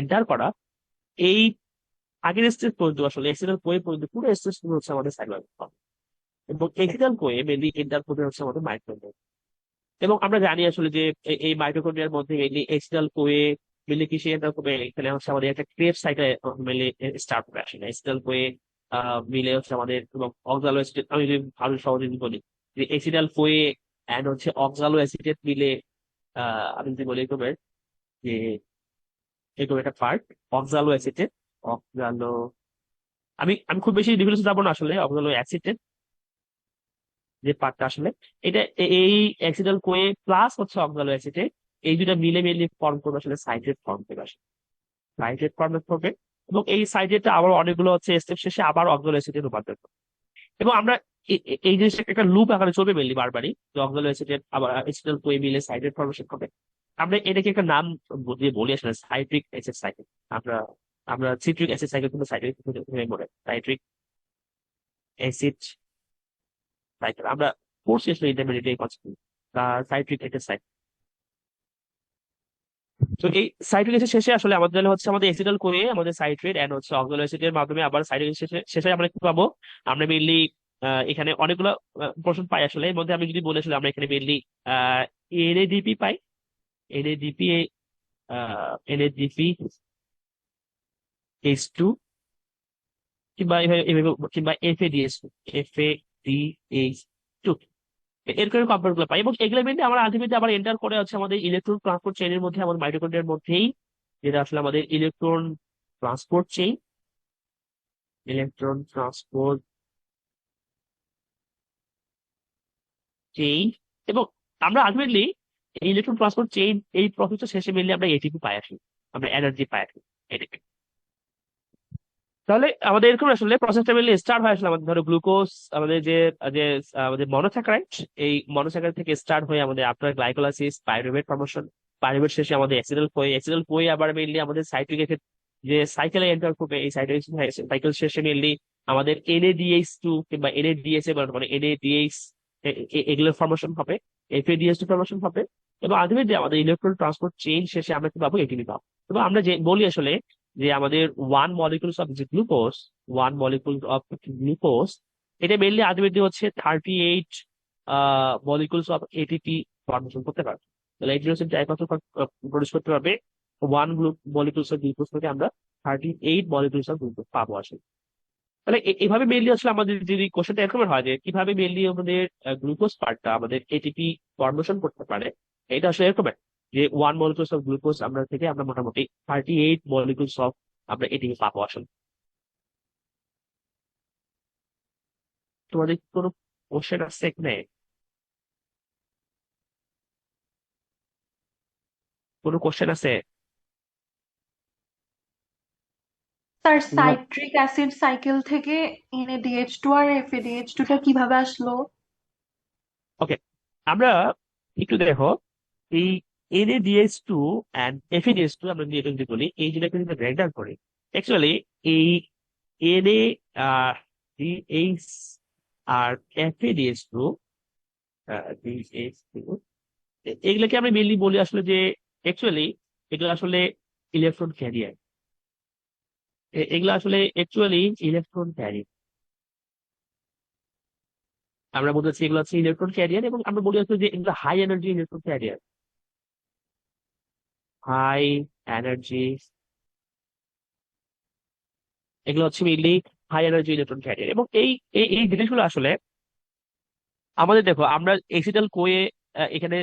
এন্টার করা, এই আগের স্টেজ পর্যন্ত আসলে অ্যাসিটাল কোয়ে পর্যন্ত পুরো স্টেজ হচ্ছে আমাদের সাইটোপ্লাজম। এবং এসিটাল কোয়ে মেনলি এন্টার করবে হচ্ছে আমাদের মাইটোকন্ড্রিয়া। এবং আমরা জানি আসলে যে এই মাইটোকন্ড্রিয়ার মধ্যে মেনলি এসিটাল কোয়ে মেনলি কিসে এন্টার করবে, এখানে হচ্ছে আমাদের একটা ক্রেব সাইকেল মেনলি স্টার্ট হবে আসলে। এসিটাল কোয়ে মিলে হচ্ছে আমাদের, এবং অক্সালো অ্যাসিটেট, আমি যদি ভালো সহজে যদি বলি যে এসিটাল কোয়ে এন্ড হচ্ছে অক্সালো অ্যাসিটেট মিলে আমি যদি বলি এরকমের যে এরকম একটা পার্ট অক্সালো অ্যাসিটেট, অক্সালো, আমি আমি খুব বেশি ডিটেলস যাবো না আসলে। অক্সালো অ্যাসিটেট যে পার্টটা আসলে এটা এই অ্যাক্সিডাল কোয়ে প্লাস হচ্ছে অক্সালো অ্যাসিটেট, এই দুটা মিলে মিলে ফর্ম করবে আসলে সাইট্রেট ফর্ম করবে আসলে, সাইট্রেট ফর্মে করবে। এবং এই সাইট্রেটটা আবার অনেকগুলো হচ্ছে স্টেপ শেষে আবার অক্সালো অ্যাসিডে রূপান্তর করবে। এবং আমরা এই জিনিসটা একটা লুপ আকারে চলবে মেনলি বারবারই, যে অক্সালো অ্যাসিটেট আবার অ্যাসিডাল কোয়ে মিলে সাইট্রেট ফর্মেশন করবে। আমরা এটাকে একটা নাম দিয়ে বলি আসলে সাইট্রিক অ্যাসিড সাইকেল। আমরা আমরা সিট্রিক অ্যাসিড সাইকেল কিন্তু সাইট্রিক বলে, সাইট্রিক অ্যাসিড সাইকেল আমরা পড়ছি আসলে ইন্টারমিডিয়েট এই কনসেপ্ট, সাইট্রিক অ্যাসিড সাইকেল। তো এই সাইট্রিক অ্যাসিড শেষে আসলে আমাদের তাহলে হচ্ছে আমাদের অ্যাসিটাল করে আমাদের সাইট্রেট এন্ড হচ্ছে অক্সালো অ্যাসিডের মাধ্যমে আবার সাইট্রিক শেষে শেষে আমরা কি পাবো, আমরা মেইনলি এখানে অনেকগুলো পোর্শন পাই আসলে। এর মধ্যে আমি যদি বলি আসলে আমরা এখানে মেইনলি এনএডিপি পাই, এনএডিপি এনএডিপি H2 কিংবা কিংবা FADH2 এরকম কম্পাউন্ড গুলো পাই। এবং এগুলো মেনলি আমরা আলটিমেটলি আবার এন্টার করে হচ্ছে আমাদের ইলেকট্রন ট্রান্সপোর্ট চেইনের মধ্যে, আমাদের মাইটোকন্ড্রিয়ার মধ্যেই, যেটা আসলে আমাদের electron transport chain, electron transport chain. এবং আমরা আলটিমেটলি এই ইলেকট্রন ট্রান্সপোর্ট চেইন এই প্রসেসটা শেষে মেনলি আমরা এটিপি পাই আসি, আমরা এনার্জি পাই আসি এটিপি। তাহলে আমাদের এরকম আসলে প্রসেসটা মেনলি স্টার্ট হয় আসলে আমাদের ধরো গ্লুকোজ, আমাদের যে যে আমাদের মনোস্যাকারাইড, এই মনোস্যাকারাইড থেকে স্টার্ট হয়ে আমাদের আপনার গ্লাইকোলাইসিস, পাইরুভেট ফর্মেশন, পাইরুভেট শেষে আমাদের অ্যাসিটাল কোয়ে আবার মেইনলি আমাদের সাইট্রিক অ্যাসিড যে সাইকেলে এন্টার করবে, এই সাইট্রিক সাইকেল শেষে মেইনলি আমাদের NADH2 কিংবা NADH মানে NADH এগুলোর ফর্মেশন হবে, FADH2 ফর্মেশন হবে। এবং আলটিমেটলি আমাদের ইলেকট্রন ট্রান্সপোর্ট চেইন শেষে আমরা কি পাবো, এটিপি পাবো। এবং আমরা যে বলি আসলে যে আমাদের ওয়ান মলিকুল অফ গ্লুকোজ এটা মেইনলি আলটিমেটলি হচ্ছে 38 মলিকুলস অফ এটিপি ফর্মেশন করতে পারবে। তাহলে এটি হচ্ছে একমাত্র প্রডিউস করতে পারবে ওয়ান মলিকুলস অফ গ্লুকোজ থেকে আমরা 38 মলিকুলস অফ গ্লুকোজ পাবো আসলে। তাহলে এইভাবে মেইনলি আসলে আমাদের যদি কোশ্চেনটা এরকম হয় যে কিভাবে মেইনলি আমাদের গ্লুকোজ পার্টটা আমাদের এটিপি ফর্মেশন করতে পারে, এটা আসলে এরকম যে ওয়ান মলিকুলস অফ গ্লুকোজ আমরা থেকে আমরা মোটামুটি 38 মলিকুলস অফ আমরা এটিপি পাবো আসলে। তোমাদের কোনো কোশ্চেন আছে এখানে? কোনো কোশ্চেন আছে? স্যার সাইট্রিক অ্যাসিড সাইকেল থেকে NADH2 আর FADH2 টা কিভাবে আসলো? ওকে, আমরা একটু দেখো এই NADH2 অ্যান্ড FADH2 আমরা যদি এটা যদি বলি, এই দুটাকে যদি ব্রেকডাউন করি, অ্যাকচুয়ালি এই NADH আর FADH2 এগুলোকে আমরা মেনলি বলি আসলে যে অ্যাকচুয়ালি এগুলো আসলে ইলেকট্রন ক্যারিয়ার, এগুলো আসলে অ্যাকচুয়ালি ইলেকট্রন ক্যারিয়ার। আমরা বলতেছি এগুলো হচ্ছে ইলেকট্রন ক্যারিয়ার, এবং আমরা বলি আসলে যে এগুলো high energy electron carrier, high energy, এগুলো হচ্ছে mainly high energy electron carrier. এবং এই এই এই জিনিসগুলো আসলে আমাদের দেখো, আমরা এসিটাল কোয়ে এখানে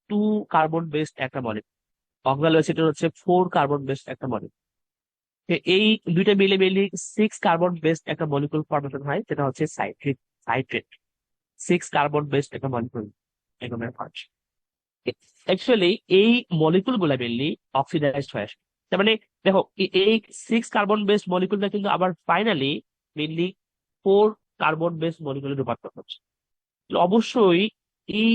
2 কার্বন বেসড একটা মলিকুল, অক্সালো অ্যাসিড হচ্ছে 4 কার্বন বেসড একটা মলিকুল। এই দুইটা মিলে মিলে 6 কার্বন বেসড একটা মলিকুল ফর্মেশন হয়, যেটা হচ্ছে সাইট্রেট। 6 কার্বন বেসড একটা মলিকুল এরকমের পার্ট। অ্যাকচুয়ালি এই মলিকুল গুলা মেনলি অক্সিডাইজড হয়ে আসে। তার মানে দেখো এই 6 কার্বন বেসড মলিকুলটা কিন্তু আবার ফাইনালি মেনলি 4 কার্বন বেসড মলিকুলে রূপান্তর হচ্ছে। অবশ্যই এই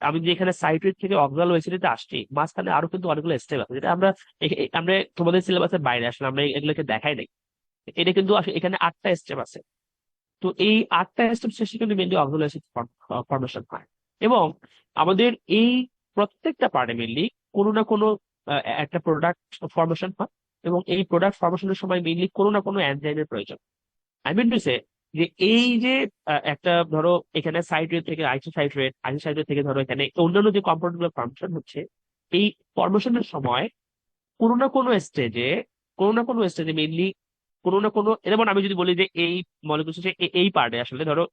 আমি যে এখানে সাইট্রেট থেকে অক্সালো অ্যাসিডে আসছি, মাঝখানে আরো কিন্তু অনেকগুলো স্টেপ আছে, যেটা আমরা আমরা তোমাদের সিলেবাসের বাইরে আসলে আমরা এগুলোকে দেখাই নাই। এটা কিন্তু এখানে 8টা স্টেপ আছে। তো এই 8টা স্টেপ শেষে কিন্তু মেনলি অক্সালো অ্যাসিড ফর্মেশন হয়। এবং আমাদের এই প্রত্যেকটা পার্টে মেনলি কোনো না কোনো একটা প্রোডাক্ট ফর্মেশন হয়, এবং এই প্রোডাক্ট ফর্মেশনের সময় মেনলি কোনো না কোনো এনজাইমের প্রয়োজন। আই মিন টু সে যে এই যে একটা ধরো এখানে সাইট্রেট থেকে আইসোসাইট্রেট থেকে ধরো এখানে অন্যান্য যে কম্পাউন্ড গুলো ফর্মেশন হচ্ছে, এই ফর্মেশনের সময় কোনো না কোনো স্টেজে মেইনলি কোনো না কোনো, যেমন আমি যদি বলি যে এই মলিকুল এই পার্টে আসলে ধরো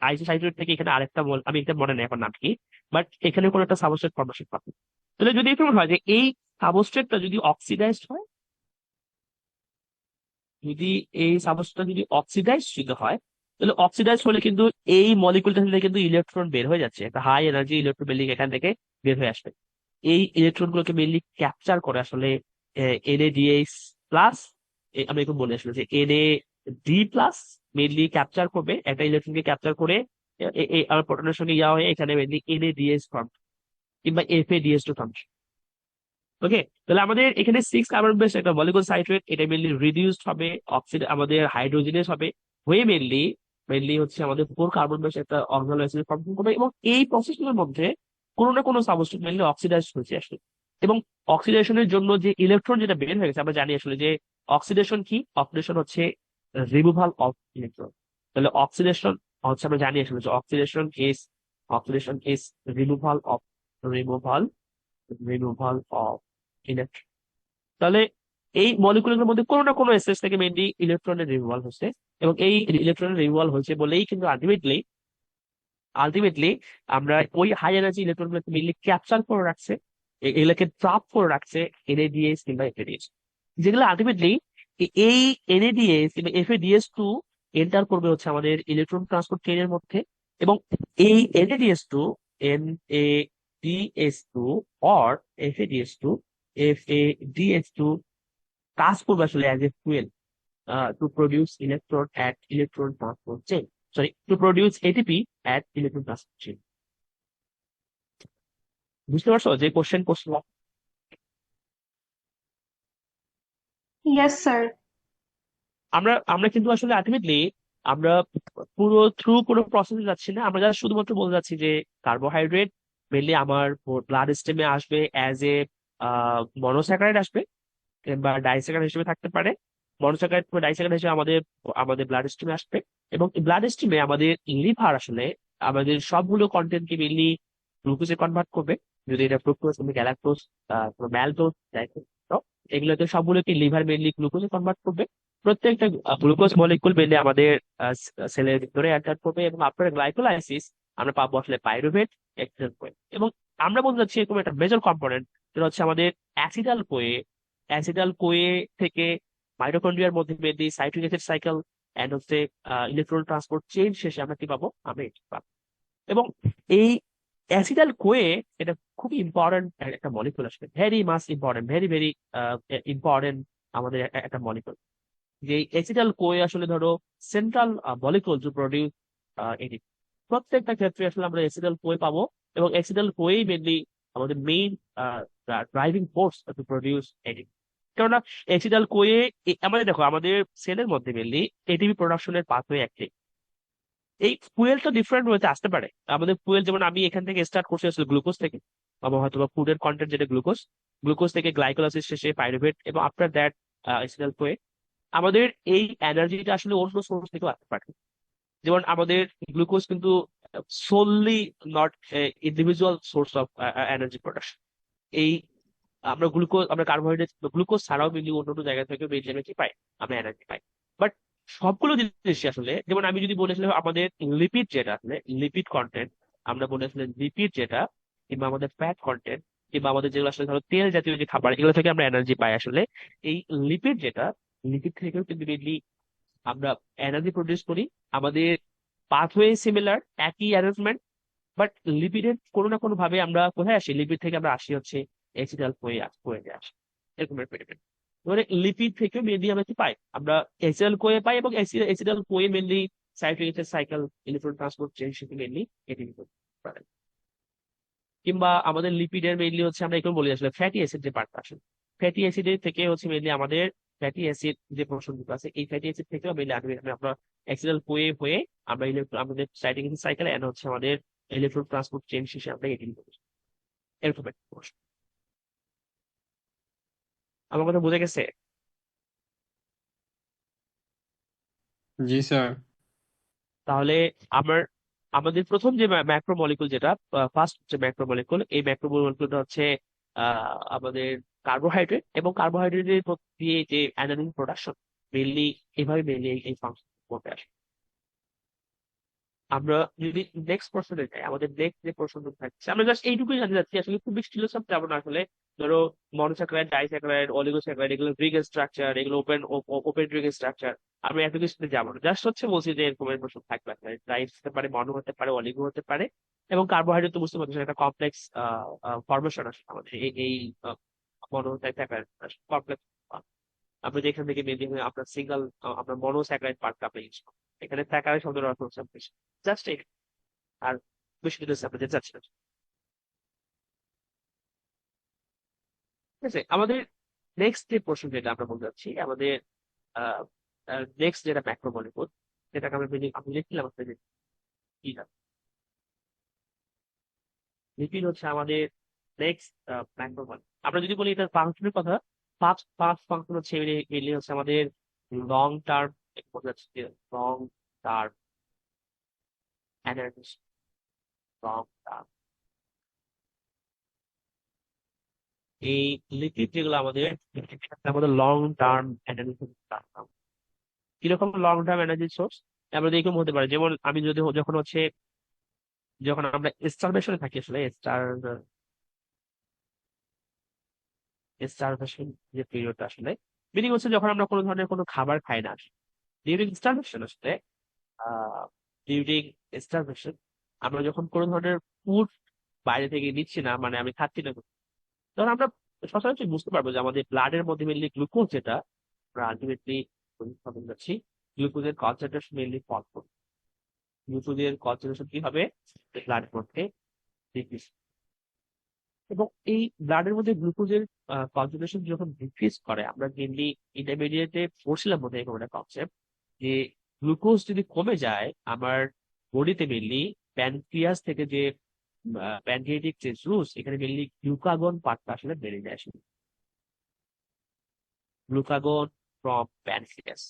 আইসোসাইট্রেট থেকে এখানে আরেকটা আমি এটা মনে নেই এখন নাম কি, বাট এখানে কোনো একটা সাবস্ট্রেট ফর্মেশন পাবে। তাহলে যদি এরকম হয় যে এই সাবস্ট্রেটটা যদি অক্সিডাইজড হয়, যদি এই সাবস্ট্রেটটা যদি অক্সিডাইজড হয়, তাহলে অক্সিডাইজ হলে কিন্তু এই মলিকুলটা থেকে কিন্তু ইলেকট্রন বের হয়ে যাচ্ছে, একটা হাই এনার্জি ইলেকট্রন মেনলি এখান থেকে বের হয়ে আসবে। এই ইলেকট্রন গুলোকে মেনলি ক্যাপচার করে আসলে এনএডিএইচ প্লাস, আমি এখন বলে আসলে যে এনএডি প্লাস মেনলি ক্যাপচার করবে একটা ইলেকট্রনকে ক্যাপচার করে আমার প্রোটনের সঙ্গে ইয়া হয়ে এখানে মেনলি এনএডিএইচ ফর্ম কিংবা এফএডিএইচ টু ফর্ম। ওকে, তাহলে আমাদের এখানে 6 কার্বন বেস একটা মলিকুল সাইট্রেট, এটা মেনলি রিডিউসড হবে, আমাদের হাইড্রোজেনেস হবে, হয়ে মেনলি হচ্ছে আমাদের 4 কার্বন বেস একটা অর্গানো অ্যাসিড ফর্ম করবে। এবং এই প্রসেসগুলোর মধ্যে কোনো না কোনো সাবস্ট্রেট মেনলি অক্সিডাইজ হয়েছে আসলে। এবং অক্সিডেশনের জন্য যে ইলেকট্রন যেটা বের হয়ে গেছে, আমরা জানি আসলে যে অক্সিডেশন কি, অক্সিডেশন হচ্ছে রিমুভাল অফ ইলেকট্রন। তাহলে অক্সিডেশন হচ্ছে, আমরা জানি আসলে যে oxidation is removal of removal removal of electron. তাহলে এই মলিকুলগুলোর মধ্যে কোনো না কোনো স্টেজ থেকে মেনলি ইলেকট্রনের রিমুভাল হচ্ছে, এবং এই ইলেকট্রনের রিমুভাল হয়েছে বলেই কিন্তু আলটিমেটলি আমরা ওই হাই এনার্জি ইলেকট্রন গুলোকে মেনলি ক্যাপচার করে রাখছে, এগুলোকে ট্রাপ করে রাখছে এনএডিএস কিংবা এফএডিএস, যেগুলো আলটিমেটলি এই এনএডিএস কিংবা এফএডিএস 2 এন্টার করবে হচ্ছে আমাদের ইলেকট্রন ট্রান্সপোর্ট চেইনের মধ্যে। এবং এই এনএডিএস 2 অর এফএডিএস 2 কাজ করবে আসলে as a fuel to produce electron at electron transport chain. Sorry, to produce ATP at electron transport chain. বুঝতে পারছো যে কোশ্চেন করছিলাম? Yes sir. আমরা কিন্তু আসলে আলটিমেটলি আমরা পুরো থ্রু কোনো প্রসেসে যাচ্ছি না, আমরা জাস্ট শুধুমাত্র বলে যাচ্ছি যে কার্বোহাইড্রেট মেনলি আমার ব্লাড স্ট্রিমে আসবে অ্যাজ এ মনোস্যাকারাইড আসবে, কিংবা ডাইস্যাকারাইড হিসেবে থাকতে পারে। মনোস্যাকারাইড বা ডাইস্যাকারাইড হিসেবে আমাদের আমাদের ব্লাড স্ট্রিমে আসবে, এবং ব্লাড স্ট্রিমে আমাদের লিভার আসলে আমাদের সবগুলো কন্টেন্টকে মেনলি গ্লুকোজে কনভার্ট করবে। যদি এটা ফ্রুক্টোজ, গ্যালাক্টোজ, ম্যালটোজ, এগুলোতে সবগুলোকে লিভার মেনলি গ্লুকোজে কনভার্ট করবে। প্রত্যেকটা গ্লুকোজ মলিকুল মেনলি আমাদের সেলের ভিতরে অ্যাটাক করবে, এবং আপনার গ্লাইকোলাইসিস আমরা পাবো আসলে পাইরুভেট এক্সেল পয়েন্ট। এবং আমরা বলতে চাচ্ছি এরকম একটা মেজর কম্পোনেন্ট যেটা হচ্ছে আমাদের অ্যাসিটাল কোয়ে থেকে মাইটোকন্ড্রিয়ার মধ্যে mainly citric acid cycle and হচ্ছে ইলেকট্রন ট্রান্সপোর্ট চেইন শেষে আমরা কি পাবো, আমরা এটি পাবো। এবং এই অ্যাসিটাল কোয়ে এটা খুবই ইম্পর্টেন্ট একটা মলিকুল, আসলে very much important, very very important আমাদের একটা মলিকুল। যে অ্যাসিটাল কোয়ে আসলে ধরো সেন্ট্রাল মলিকুল টু প্রডিউস এটি। প্রত্যেকটা ক্ষেত্রে আসলে আমরা অ্যাসিটাল কোয়ে পাবো, এবং অ্যাসিটাল কোয়ে মেনলি আমাদের main driving force to produce এটি। কেননা অ্যাসিটাল কোয়ে আমাদের দেখো আমাদের সেলের মধ্যে মেনলি এটিপি প্রোডাকশনের পাথওয়ে একটি। এই ফুয়েলটা ডিফারেন্ট ওয়েতে আসতে পারে। আমাদের ফুয়েল যেমন আমি এখান থেকে স্টার্ট করছি আসলে গ্লুকোজ থেকে, আমার হয়তো বা ফুডের কন্টেন্ট যেটা গ্লুকোজ থেকে গ্লাইকোলাইসিস শেষে পাইরুভেট, এবং আফটার দ্যাট অ্যাসিটাল কোয়ে। আমাদের এই এনার্জিটা আসলে অন্য সোর্স থেকেও আসতে পারে। যেমন আমাদের গ্লুকোজ কিন্তু solely not individual source of energy production. এই আমরা কার্বোহাইড্রেট গ্লুকোজ ছাড়াও মেনলি অন্য অন্য জায়গা থেকে মেনলি এনার্জি পাই, আমরা এনার্জি পাই। বাট সবগুলো জিনিস আসলে, যেমন আমি যদি বলেছিলাম আমাদের লিপিড যেটা আসলে লিপিড কন্টেন্ট, আমরা বলেছিলাম লিপিড যেটা, কিংবা আমাদের ফ্যাট কন্টেন্ট, কিংবা আমাদের যেগুলো আসলে ধরো তেল জাতীয় যে খাবার, এগুলো থেকে আমরা এনার্জি পাই আসলে। এই লিপিড থেকেও কিন্তু মেনলি আমরা এনার্জি প্রডিউস করি। আমাদের পাথওয়ে সিমিলার, একই অ্যারেঞ্জমেন্ট, বাট লিপিডের কোনো না কোনো ভাবে আমরা কোথায় আসি, লিপিড থেকে আমরা আসি হচ্ছে অ্যাসিটাল কোয়ে আসি, এরকম একটা পেরিফেরি। এবারে লিপিড থেকে মেনলি আমরা কি পাই, আমরা অ্যাসিটাল কোয়ে পাই, এবং acetyl CoA mainly citric acid cycle electron transport chain সেটি মেনলি এটি পাই। কিংবা আমাদের লিপিডের মেইনলি হচ্ছে আমরা এরকম বলি আসলে ফ্যাটি অ্যাসিড যে পার্টটা আসে, ফ্যাটি অ্যাসিডের থেকে হচ্ছে মেইনলি আমাদের ফ্যাটি অ্যাসিড যে পোর্শনগুলো আছে, এই ফ্যাটি অ্যাসিড থেকেও মেইনলি আমরা অ্যাক্সিডাল কোয়ে হয়ে আমরা আমাদের সাইট্রিক অ্যাসিড সাইকেল এন্ড হচ্ছে আমাদের ইলেকট্রন ট্রান্সপোর্ট চেইন শেষে আমরা এটি করি, এরকম একটা প্রশ্ন। আমার কথা বোঝা গেছে? জি স্যার। তাহলে আমার আমাদের প্রথম যে ম্যাক্রোমলিকুল যেটা ফার্স্ট যে ম্যাক্রোমলিকুল, এই ম্যাক্রোমলিকুলটা হচ্ছে আমাদের কার্বোহাইড্রেট, এবং কার্বোহাইড্রেটের দিয়ে যে এনার্জি প্রোডাকশন মেইনলি মেইনলি এই ফাংশন করতে আসে। আমরা যদি নেক্সট প্রশ্নে যাই, আমাদের নেক্সট যে প্রশ্নটা থাকছে, আমরা জাস্ট এইটুকুই জানতে চাচ্ছি, আসলে খুব বেশি ফিলোসফ যাবো না আসলে। ধরো মনোস্যাকারাইড, ডাইস্যাকারাইড, অলিগোস্যাকারাইড, এগুলো রিং স্ট্রাকচার, এগুলো ওপেন রিং স্ট্রাকচার, আমরা এত কিছুতে যাবো না। জাস্ট হচ্ছে বলছি যে এরকম এর প্রশ্ন থাকবে আসলে। ডাইস হতে পারে, মনো হতে পারে, অলিগো হতে পারে, এবং কার্বোহাইড্রেট তো বুঝতে পারছি একটা কমপ্লেক্স ফরমেশন আসলে আমাদের এই মনোস্যাকারাইড কমপ্লেক্স। আমরা যেখান থেকে মেনলি আপনার সিঙ্গেল আপনার মনোস্যাকারাইড পার্টটা আমরা ইউজ করি, এখানে স্যাকারাইড শব্দের অর্থ হচ্ছে জাস্ট এই, আর বেশি ডিটেলস আমরা যেতে চাচ্ছি না। ঠিক আছে, আমাদের নেক্সট যে প্রশ্ন যেটা আমরা বলতে চাচ্ছি, আমাদের নেক্সট যেটা ম্যাক্রোমলিকুল, যেটাকে আমরা আমি লিখছিলাম আপনাদের কি না, লিপিড হচ্ছে আমাদের নেক্সট ম্যাক্রোমলিকুল। আমরা যদি বলি এটার ফাংশনের কথা, ফার্স্ট ফার্স্ট ফাংশন হচ্ছে মেনলি হচ্ছে আমাদের long term, long term energy, long term. এই লিপিড যেগুলো আমাদের লং টার্ম এনার্জি কিরকম লং টার্ম এনার্জি সোর্স, আমরা এরকম হতে পারে। যেমন আমি যদি যখন হচ্ছে যখন আমরা স্টারভেশনে থাকি, আসলে স্টারভেশন যে পিরিয়ডটা আসলে মিনিং হচ্ছে যখন আমরা কোনো ধরনের কোনো খাবার খাই না। ডিউরিং স্টারভেশন আসলে ডিউরিং স্টারভেশন আমরা যখন কোনো ধরনের ফুড বাইরে থেকে নিচ্ছি না, মানে আমি খাচ্ছি না, তখন আমরা সচরাচর বুঝতে পারবো যে আমাদের ব্লাডের মধ্যে মেনলি গ্লুকোজ যেটা আমরা আলটিমেটলি যাচ্ছি, গ্লুকোজের কনসেন্ট্রেশন মেনলি ফল করবে। গ্লুকোজের কনসেন্ট্রেশন কি হবে ব্লাডের মধ্যে ডিক্রিজ, এবং এই ব্লাডের মধ্যে গ্লুকোজের কনসেন্ট্রেশন যখন ডিক্রিজ করে, আমরা মেনলি ইন্টারমিডিয়েটে পড়ছিলাম মধ্যে এরকম একটা কনসেপ্ট যে গ্লুকোজ যদি কমে যায় আমার বডিতে, মেনলি প্যানক্রিয়াস থেকে যে প্যানক্রিয়াটিক যে জুস, এখানে মেনলি গ্লুকাগন পার্টটা আসলে বেড়ে যায় আসলে। গ্লুকাগন ফ্রম প্যানক্রিয়াস,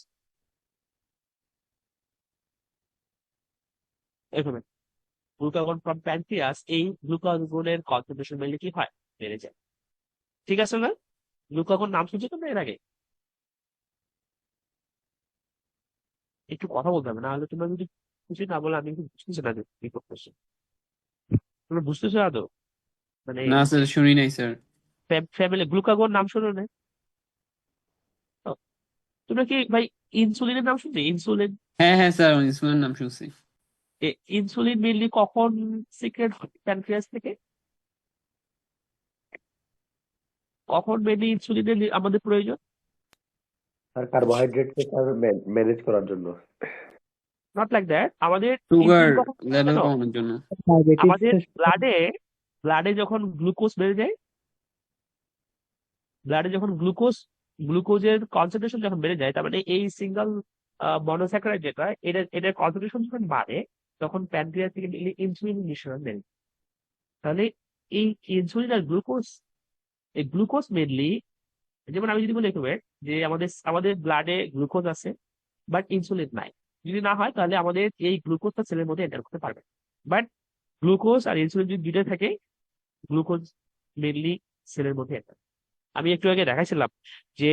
এরকম গ্লুকাগন ফ্রম প্যানক্রিয়াস, এই গ্লুকাগনের কনসেন্ট্রেশন মেনলি কি হয় বেড়ে যায়। ঠিক আছে না? গ্লুকাগন নাম শুনছো তোমরা এর আগে? একটু কথা বলতে হবে, না হলে তোমরা যদি কিছুই না বলে আমি কিন্তু বুঝতেছি না যে কি করতেছো। তোমরা বুঝতেছো আদৌ? মানে না স্যার, শুনি নাই স্যার। ফ্যামিলি গ্লুকাগন নাম শোনো না? ও, তোমরা কি ভাই ইনসুলিনের নাম শুনছো? ইনসুলিন, হ্যাঁ হ্যাঁ স্যার, ইনসুলিনের নাম শুনছি। ইনসুলিন মেনলি কখন সিক্রেট হয় প্যানক্রিয়াস থেকে? কখন মেনলি ইনসুলিনের আমাদের প্রয়োজন? আর কার্বোহাইড্রেটকে ম্যানেজ করার জন্য। নট লাইক দ্যাট, আমাদের সুগার ইনসুলিন কখন লেভেল জানো? কমানোর জন্য। আমাদের ব্লাডে যখন গ্লুকোজ বেড়ে যায়, ব্লাডে যখন গ্লুকোজের কনসেন্ট্রেশন যখন বেড়ে যায়, তার মানে এই সিঙ্গেল মনোস্যাকারাইড যেটা, এটার কনসেন্ট্রেশন যখন বাড়ে, তখন প্যানক্রিয়াস থেকে ইনসুলিন নিঃসরণ বেড়ে যায়। তাহলে এই ইনসুলিন আর গ্লুকোজ, এই গ্লুকোজ মেনলি, যেমন আমি যদি বলি এভাবে যে আমাদের ব্লাডে গ্লুকোজ আছে বাট ইনসুলিন নাই, যদি না হয় তাহলে আমাদের এই গ্লুকোজটা সেলের মধ্যে এন্টার করতে পারবে। বাট গ্লুকোজ আর ইনসুলিন যদি দুইটা থাকে, গ্লুকোজ মেনলি সেলের মধ্যে enter। আমি একটু আগে দেখাইছিলাম যে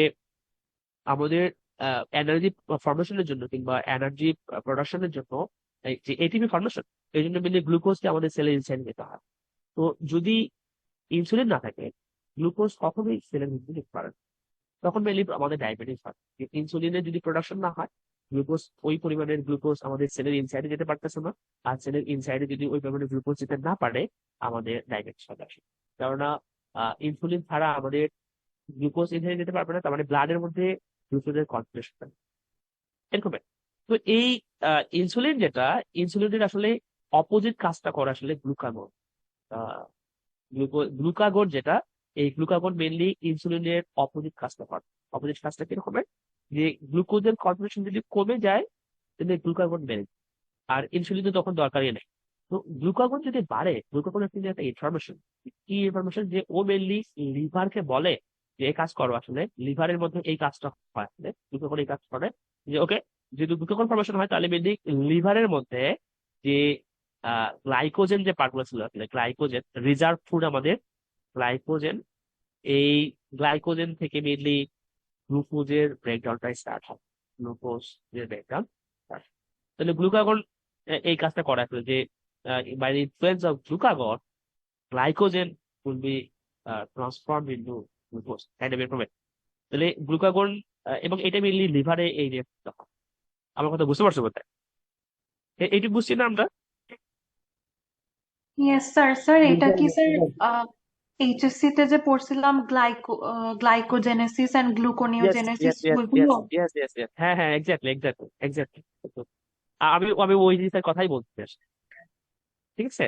আমাদের এনার্জি ফর্মেশনের জন্য কিংবা এনার্জি প্রোডাকশনের জন্য এই যে এটিপি ফর্মেশন, এই জন্য মেনলি গ্লুকোজকে আমাদের সেলের ইনসাইড যেতে হয়। তো যদি ইনসুলিন না থাকে, গ্লুকোজ কখনোই সেলের মধ্যে যেতে পারে না। তখন মেনলি আমাদের ডায়াবেটিস হয়। ইনসুলিনের যদি প্রোডাকশন না হয়, গ্লুকোজ ওই পরিমাণের গ্লুকোজ আমাদের সেলের ইনসাইডে যেতে পারতেছে না, আর সেলের ইনসাইডে যদি ওই পরিমাণে গ্লুকোজ যেতে না পারে, আমাদের ডায়াবেটিস হবে আসে। কেননা ইনসুলিন ছাড়া আমাদের গ্লুকোজ ইনসাইডে যেতে পারবে না, তার মানে ব্লাডের মধ্যে গ্লুকোজের কনসেন্ট্রেশন এরকম। তো এই ইনসুলিন যেটা, ইনসুলিনের আসলে অপোজিট কাজটা করে আসলে গ্লুকাগন। গ্লুকাগন যেটা, এই গ্লুকাগন মেনলি ইনসুলিনের অপোজিট কাজটা করে। অপোজিট কাজটা কিরকম, যে গ্লুকোজের কনসেন্ট্রেশন যদি কমে যায় তাহলে গ্লুকাগন বেড়ে যায়, আর ইনসুলিন তো তখন দরকারই নেই। তো গ্লুকাগন যদি বাড়ে, গ্লুকাগন কিন্তু একটা ইনফরমেশন, কি ইনফরমেশন, যে ও মেনলি লিভারকে বলে যে এই কাজ করো, আসলে লিভারের মধ্যে এই কাজটা হয়, আসলে গ্লুকাগন এই কাজ করে যে ওকে যদি গ্লুকাগন ফরমেশন হয় তাহলে মেনলি লিভারের মধ্যে যে গ্লাইকোজেন যে পার্টগুলো ছিল আসলে গ্লাইকোজেন রিজার্ভ ফুড আমাদের গ্লাইকোজেন, এই গ্লাইকোজেন থেকে মেনলি গ্লুকোজের ব্রেকডাউনটা স্টার্ট হয়, গ্লুকোজ এর ব্রেকডাউন। তাহলে গ্লুকাগন এই কাজটা করে আসলে যে by the influence of glucagon glycogen will be transformed into glucose kind of information. তাহলে গ্লুকাগন এবং এটা মেনলি লিভারে এই রিয়েক্টটা হয়। আমার কথা বুঝতে পারছো কোথায়? এইটুকু বুঝছি না আমরা? Yes sir. স্যার এটা কি স্যার এইচএসসি তে যে পড়ছিলাম glycogenesis and yes gluconeogenesis yes yes ওইগুলো? ইয়েস ইয়েস ইয়েস ইয়েস, হ্যাঁ হ্যাঁ, এক্স্যাক্টলি এক্স্যাক্টলি এক্স্যাক্টলি। আমি আমি ওই জিনিসটার কথাই বলতে আসছি, ঠিক আছে?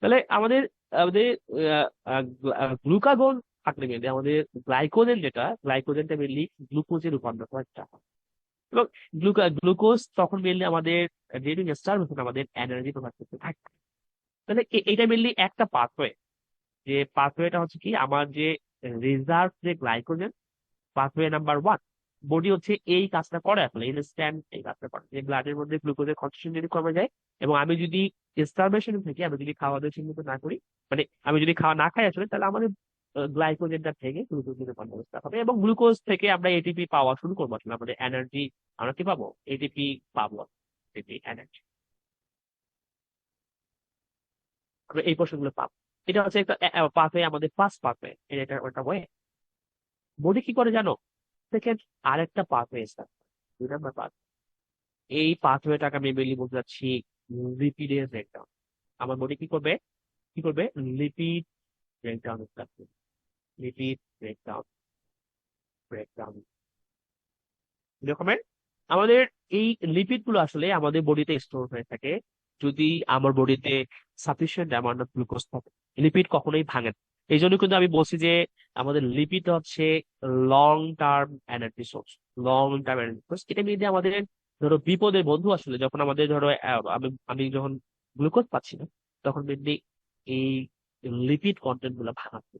তাহলে আমাদের আমাদের গ্লুকাগন থাকলে মেনলি আমাদের গ্লাইকোজেন, যেটা গ্লাইকোজেনটা মেনলি গ্লুকোজে রূপান্তর হয় একটা, এবং গ্লুকোজ তখন মেনলি আমাদের ডিউরিং স্টারভেশন আমাদের এনার্জি প্রোভাইড করতে থাকে। তাহলে এটা মেনলি একটা পাথওয়ে, যে পাথওয়েটা হচ্ছে কি আমার যে রিজার্ভ যে গ্লাইকোজেন পাথওয়ে নাম্বার 1, বডি হচ্ছে এই কাজটা করে আসলে ইনস্ট্যান্ট এই কাজটা করে যে ব্লাডের মধ্যে গ্লুকোজের কনসেন্ট্রেশন যদি কমে যায় এবং আমি যদি স্টারভেশন থেকে আমি যদি খাওয়া দাওয়া ঠিকমতো না করি, মানে আমি যদি খাওয়া না খাই আসলে, তাহলে আমাদের গ্লাইকোজেনটা থেকে গ্লুকোজে রূপান্তর করতে হবে এবং গ্লুকোজ থেকে আমরা এটিপি পাওয়া শুরু করবো আসলে আমাদের এনার্জি। আমরা কি পাবো? এটিপি পাবো, এটিপি এনার্জি, আমরা এই পোর্শনগুলো পাবো। এটা হচ্ছে একটা পাথওয়ে, আমাদের ফার্স্ট পাথওয়ে, এটা একটা ওয়ে। বডি কি করে জানো? সেকেন্ড আরেকটা পাথওয়ে স্টার্ট, 2 নাম্বার পাথ। এই পাথওয়েটাকে আমি মেনলি বলতে চাচ্ছি লিপিডের ব্রেকডাউন। আমার বডি কি করবে? কি করবে? লিপিড ব্রেকডাউন স্টার্ট করবে, লিপিড ব্রেকডাউন ব্রেকডাউন এরকমের। আমাদের এই লিপিড গুলো আসলে আমাদের বডিতে স্টোর হয়ে থাকে যদি আমার বডিতে সাফিসিয়েন্ট অ্যামাউন্ট অফ গ্লুকোজ থাকে। লিপিড কখনোই ভাঙে না। এই জন্য কিন্তু আমি বলছি যে আমাদের লিপিড হচ্ছে long term energy source, long term energy source. এটা মিলিয়ে আমাদের ধরো বিপদের বন্ধু আসলে যখন আমাদের ধরো আমি আমি যখন গ্লুকোজ পাচ্ছি না, তখন মেনলি এই লিপিড কন্টেন্ট গুলো ভাঙাচ্ছে।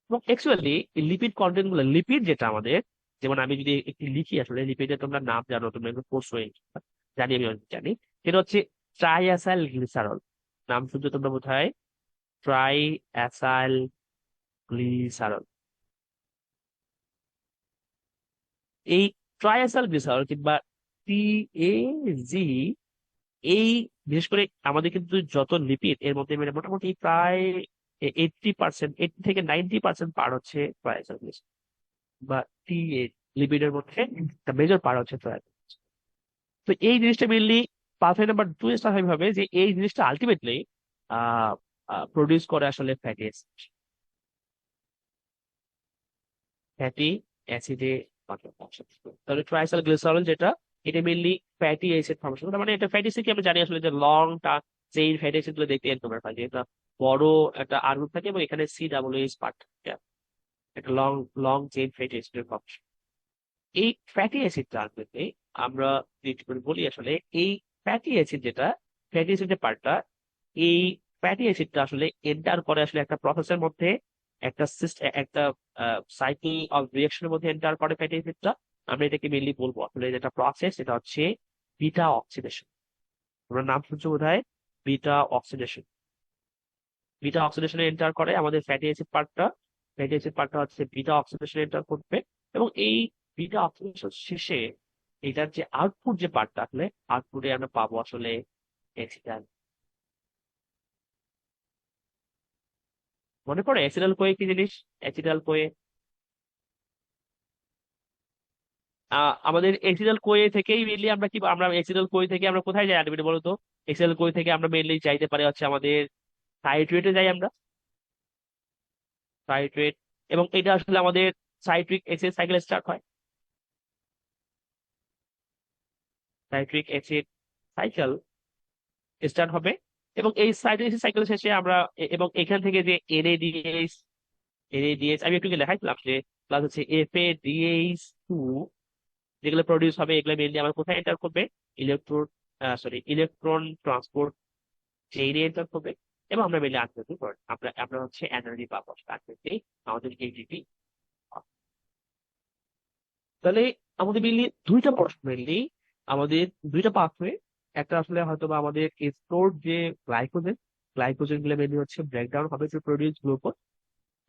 এবং অ্যাকচুয়ালি লিপিড কন্টেন্ট গুলো, লিপিড যেটা আমাদের, যেমন আমি যদি একটি লিখি আসলে লিপিডের তোমরা নাম জানো, তোমরা একটু কোর্স হয়ে জানি, আমি অনেক জানি। সেটা হচ্ছে ট্রাইঅ্যাসাইল গ্লিসারল। নাম শুনতে তোমরা বোধহয় ট্রাইঅ্যাসাইল গ্লিসারল। এই ট্রাইঅ্যাসাইল গ্লিসারল কিংবা টিএজি, এই বিশেষ করে আমাদের কিন্তু যত লিপিড এর মধ্যে মানে মোটামুটি প্রায় 80%, 80 থেকে 90% পার হচ্ছে ট্রাইঅ্যাসাইল গ্লিসারল বা টিএ, লিপিডের মধ্যে একটা মেজর পার হচ্ছে ট্রাইঅ্যাসাইল। তো এই জিনিসটা মেনলি পাথওয়ে নাম্বার 2 স্টার্ট হবে যে এই জিনিসটা আলটিমেটলি প্রডিউস করে আসলে ফ্যাটি অ্যাসিড, ফ্যাটি অ্যাসিডে তাহলে ট্রাইসাইল গ্লিসারল যেটা, এটা মেনলি ফ্যাটি অ্যাসিড ফর্মেশন। মানে এটা ফ্যাটি অ্যাসিড কি আমরা জানি আসলে যে লং চেইন ফ্যাটি অ্যাসিড গুলো দেখতে এরকম হয়, যে এটা বড় একটা আর গ্রুপ থাকে এবং এখানে COOH পার্ট থাকে, একটা লং লং চেইন ফ্যাটি অ্যাসিডের ফর্মেশন। এই ফ্যাটি অ্যাসিডটা আলটিমেটলি আমরা যদি করে বলি আসলে এই ফ্যাটি অ্যাসিড যেটা, ফ্যাটি অ্যাসিডের পার্টটা, এই ফ্যাটি অ্যাসিডটা আসলে এন্টার করে আসলে একটা প্রসেসের মধ্যে, একটা একটা সাইকেল অফ রিঅ্যাকশনের মধ্যে এন্টার করে ফ্যাটি অ্যাসিডটা। আমরা এটাকে মেনলি বলবো আসলে যেটা প্রসেস, এটা হচ্ছে বিটা অক্সিডেশন। তোমরা নাম শুনছো বোধহয়, বিটা অক্সিডেশন। বিটা অক্সিডেশনে এন্টার করে আমাদের ফ্যাটি অ্যাসিড পার্টটা, ফ্যাটি অ্যাসিড পার্টটা হচ্ছে বিটা অক্সিডেশনে এন্টার করবে এবং এই বিটা অক্সিডেশন শেষে এটার যে আউটপুট যে পার্টটা আসলে আউটপুটে আমরা পাবো আসলে অ্যাসিটাল। মনে পড়ে অ্যাসিটাল কোয়ে কি জিনিস? অ্যাসিটাল কোয়ে আমাদের অ্যাসিটাল কোয়ে থেকেই মেনলি আমরা কি, আমরা অ্যাসিটাল কোয়ে থেকে আমরা কোথায় যাই আলটিমেটলি বলতো? অ্যাসিটাল কোয়ে থেকে আমরা মেনলি যাইতে পারি হচ্ছে আমাদের সাইট্রেটে যাই আমরা, সাইট্রেট। এবং এটা আসলে আমাদের সাইট্রিক অ্যাসিড সাইকেল স্টার্ট হয়, সাইট্রিক অ্যাসিড সাইকেল স্টার্ট হবে এবং এই সাইট্রিক অ্যাসিড সাইকেল শেষে আমরা এবং এখান থেকে যে NADH, NADH আমি একটু দেখাইছিলাম যে প্লাস হচ্ছে FADH2 যেগুলো প্রডিউস হবে, এগুলো মেনলি আমার কোথায় এন্টার করবে? ইলেকট্রন ট্রান্সপোর্ট চেইনে এন্টার করবে এবং আমরা মেনলি আনতে আমরা আমরা হচ্ছে এনার্জি পাবো আলটিমেটলি আমাদের ATP। তাহলে আমাদের মেনলি দুইটা প্রশ্ন, মেনলি আমাদের দুইটা পাথওয়ে, একটা আসলে হয়তো বা আমাদের স্টোর যে গ্লাইকোজেন গুলো মেনলি হচ্ছে ব্রেকডাউন হবে টু প্রডিউস গ্লুকোজ,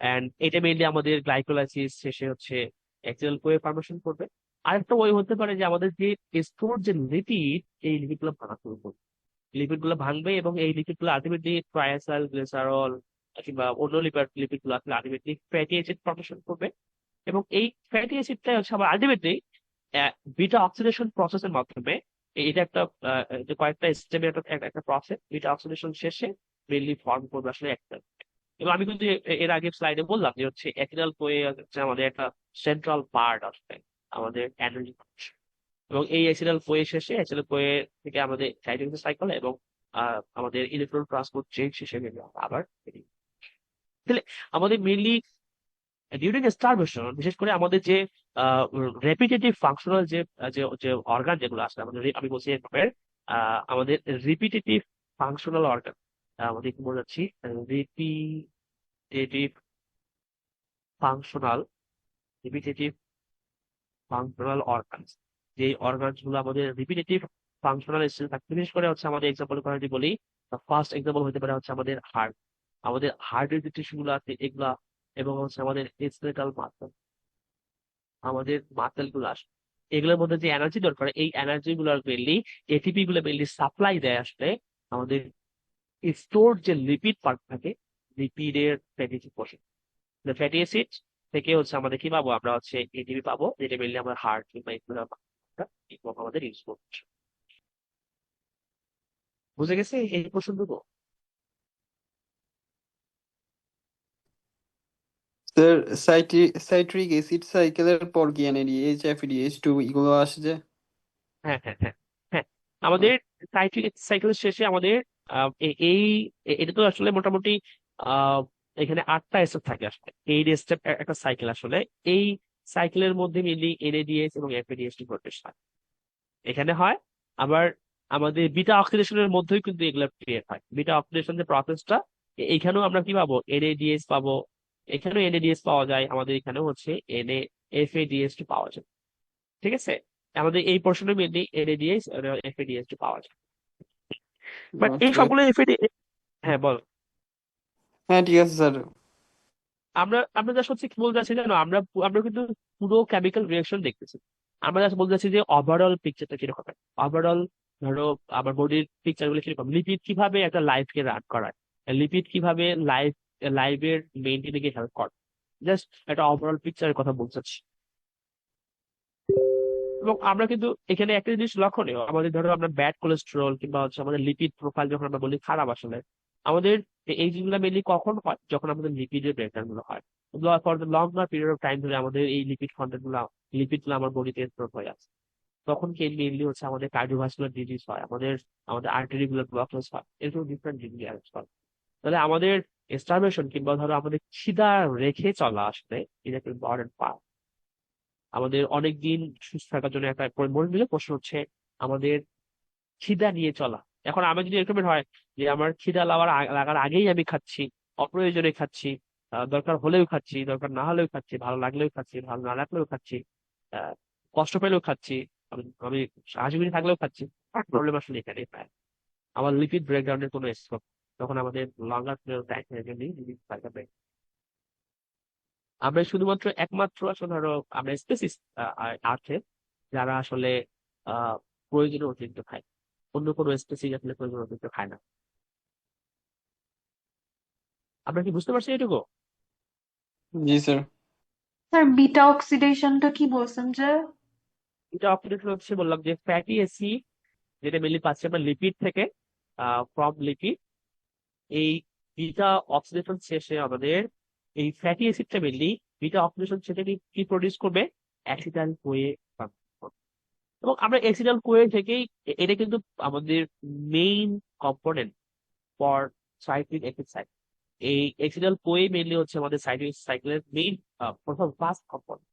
এন্ড এটা মেনলি আমাদের গ্লাইকোলাইসিস শেষে হচ্ছে অ্যাক্সিডাল কোয়ে ফর্মেশন করবে। আরেকটা ওয়ে হতে পারে যে আমাদের যে স্টোর যে লিপিড, এই লিপিড গুলো ভাঙা শুরু করবে, লিপিড গুলো ভাঙবে এবং এই লিপিড গুলো আলটিমেটলি ট্রায়াসাল গ্লিসারল কিংবা অন্য লিপিড গুলো আসলে আলটিমেটলি ফ্যাটি অ্যাসিড ফর্মেশন করবে। এবং এই ফ্যাটি অ্যাসিডটাই হচ্ছে আবার আলটিমেটলি বিটা অক্সিডেশন প্রসেসের মাধ্যমে এটা একটা যে কয়েকটা স্টেপের একটা প্রসেস, বিটা অক্সিডেশন শেষে মেনলি ফর্ম করবে আসলে একটা। এবং আমি কিন্তু এর আগে স্লাইডে বললাম যে হচ্ছে অ্যাক্সিডাল কোয়ে হচ্ছে আমাদের একটা সেন্ট্রাল পার্ট আসলে আমাদের এনার্জি, এবং এই অ্যাক্সিডাল কোয়ে শেষে অ্যাক্সিডাল কোয়ে থেকে আমাদের সাইটোকিনেসিস সাইকেল এবং আমাদের ইলেকট্রন ট্রান্সপোর্ট চেইন শেষে গেলে আবার বেরিয়ে। তাহলে আমাদের মেনলি ডিউরিং স্টারভেশন বিশেষ করে আমাদের যে রেপিটেটিভ ফাংশনাল যে যে যে অর্গান যেগুলো আছে আমাদের, আমি বলছি আমাদের রিপিটেটিভ ফাংশনাল অর্গান, আমাদের কি বোঝাচ্ছি, repetitive functional repetitive functional organs, যে অর্গানস গুলো আমাদের রিপিটেটিভ ফাংশনাল স্টেজ থাকে, বিশেষ করে হচ্ছে আমাদের এক্সাম্পল করে যদি বলি, ফার্স্ট এক্সাম্পল হতে পারে হচ্ছে আমাদের হার্ট, আমাদের হার্টের যে টিস্যু গুলো আছে এগুলা, এবং হচ্ছে আমাদের স্কেলেটাল মাসল, আমাদের মাসেল গুলো আসে, এগুলোর মধ্যে যে এনার্জি দরকার এই এনার্জি গুলোর মেনলি এটিপি গুলো মেনলি সাপ্লাই দেয় আসলে আমাদের স্টোর যে লিপিড পার্ট থাকে, লিপিডের ফ্যাটি পোর্শন, ফ্যাটি অ্যাসিড থেকে হচ্ছে আমাদের কি পাবো, আমরা হচ্ছে এটিপি পাবো, যেটা মেনলি আমরা হার্ট কিংবা এগুলো আমাদের ইউজ করছি। বুঝে গেছে এই প্রশ্নটুকু? স্যার সাইট্রিক অ্যাসিড সাইকেলের পর কি এনএডিএইচ এফএডিএইচ2 এগুলো আসে যে? হ্যাঁ হ্যাঁ হ্যাঁ হ্যাঁ, আমাদের সাইক্লিক সাইকেলের শেষে আমাদের এটা তো আসলে মোটামুটি আহ এখানে 8টা স্টেপ থাকে আসলে, 8 স্টেপ একটা সাইকেল আসলে। এই সাইকেলের মধ্যে মেনলি এনএডিএইচ এবং এফএডিএইচ প্রোটেকশন এখানে হয়। আবার আমাদের বিটা অক্সিডেশনের মধ্যেই কিন্তু এগুলো ক্রিয়েট হয়, বিটা অক্সিডেশন যে প্রসেসটা, এখানেও আমরা কি পাবো, এনএডিএইচ পাবো, এখানেও এনএডিএইচ পাওয়া যায়, আমাদের এখানেও হচ্ছে এফএডিএইচ পাওয়া যায়। ঠিক আছে, আমাদের এই পোর্শনে মেনলি এনএডিএইচ এফএডিএইচ পাওয়া যায়, বাট এই আচ্ছা, সবগুলো এফএডি। হ্যাঁ বল। হ্যাঁ ঠিক আছে স্যার। আমরা আমরা জাস্ট হচ্ছে কি বলতে চাচ্ছি জানো, আমরা আমরা কিন্তু পুরো কেমিক্যাল রিয়াকশন দেখতেছি, আমরা জাস্ট বলতে চাচ্ছি যে ওভারঅল পিকচারটা কিরকম, ওভারঅল ধরো আমার বডির পিকচার গুলো কিরকম, লিপিড কিভাবে একটা লাইফকে রান করায়, লিপিড কিভাবে লাইফের মেইনটেইনে হেল্প করে, জাস্ট একটা ওভারঅল পিকচারের কথা বলতে চাচ্ছি। এবং আমরা কিন্তু এখানে একটা জিনিস লক্ষণীয়, আমাদের ধরো আমরা ব্যাড কোলেস্টেরল কিংবা হচ্ছে আমাদের লিপিড প্রোফাইল যখন আমরা বলি খারাপ আসলে, আমাদের এই জিনিসগুলো মেনলি কখন হয়, যখন আমাদের লিপিডের ব্রেকডাউন গুলো হয়, for the longer period of time ধরে আমাদের এই লিপিড গুলো আমার বডিতে স্টোর হয়ে আছে, তখন কি মেনলি হচ্ছে আমাদের কার্ডিওভাস্কুলার ডিজিজ হয়, আমাদের আমাদের আর্টারি গুলো ব্লকেজ হয়, এরকম ডিফারেন্ট ডিজিজ হয়। তাহলে আমাদের স্টারভেশন কিংবা ধরো আমাদের খিদা রেখে চলা আসলে এটা একটা ইম্পর্টেন্ট পার্ট, আমাদের অনেক দিন সুস্থ থাকার জন্য একটা মনে প্রশ্ন হচ্ছে আমাদের খিদা নিয়ে চলা। এখন আমি যদি এরকমের হয় যে আমার খিদা লাগার আগেই আমি খাচ্ছি, অপ্রয়োজনে খাচ্ছি, দরকার হলেও খাচ্ছি, দরকার না হলেও খাচ্ছি, ভালো লাগলেও খাচ্ছি, ভালো না লাগলেও খাচ্ছি, কষ্ট পেলেও খাচ্ছি, আমি আমি হাসি খুশি থাকলেও খাচ্ছি, প্রবলেম আসলে এখানে পায় আমার লিপিড ব্রেকডাউনের কোনো স্কোপ, তখন আমাদের লঙ্গার পিরিয়ড টাইম আমরা শুধুমাত্র একমাত্র আসলে ধরো আমরা স্পেসিস আছে যারা আসলে প্রয়োজনীয় অতিরিক্ত খায়, অন্য কোনো স্পেসিস আসলে প্রয়োজনীয় অতিরিক্ত খায় না। আমরা কি বুঝতে পারছি এটুকু? জি স্যার। স্যার বিটা অক্সিডেশনটা কি বলছেন যে? এটা অক্সিডেশন হচ্ছে বললাম যে ফ্যাটি অ্যাসিড, যেটা মেনলি পাচ্ছি আমরা লিপিড থেকে, ফ্রম লিপিড, এই বিটা অক্সিডেশন শেষে আমাদের এই ফ্যাটি অ্যাসিডটা মেনলি বিটা অক্সিডেশন শেষে কি প্রডিউস করবে, অ্যাসিটাইল কোয়ে। এবং আমরা অ্যাসিটাইল কোয়ে থেকেই এটা কিন্তু আমাদের main component for cyclic acid cycle, এই অ্যাসিটাইল কোয়ে মেইনলি হচ্ছে আমাদের সাইক্লিক সাইকেলের মেইন প্রথম ফার্স্ট কম্পোনেন্ট,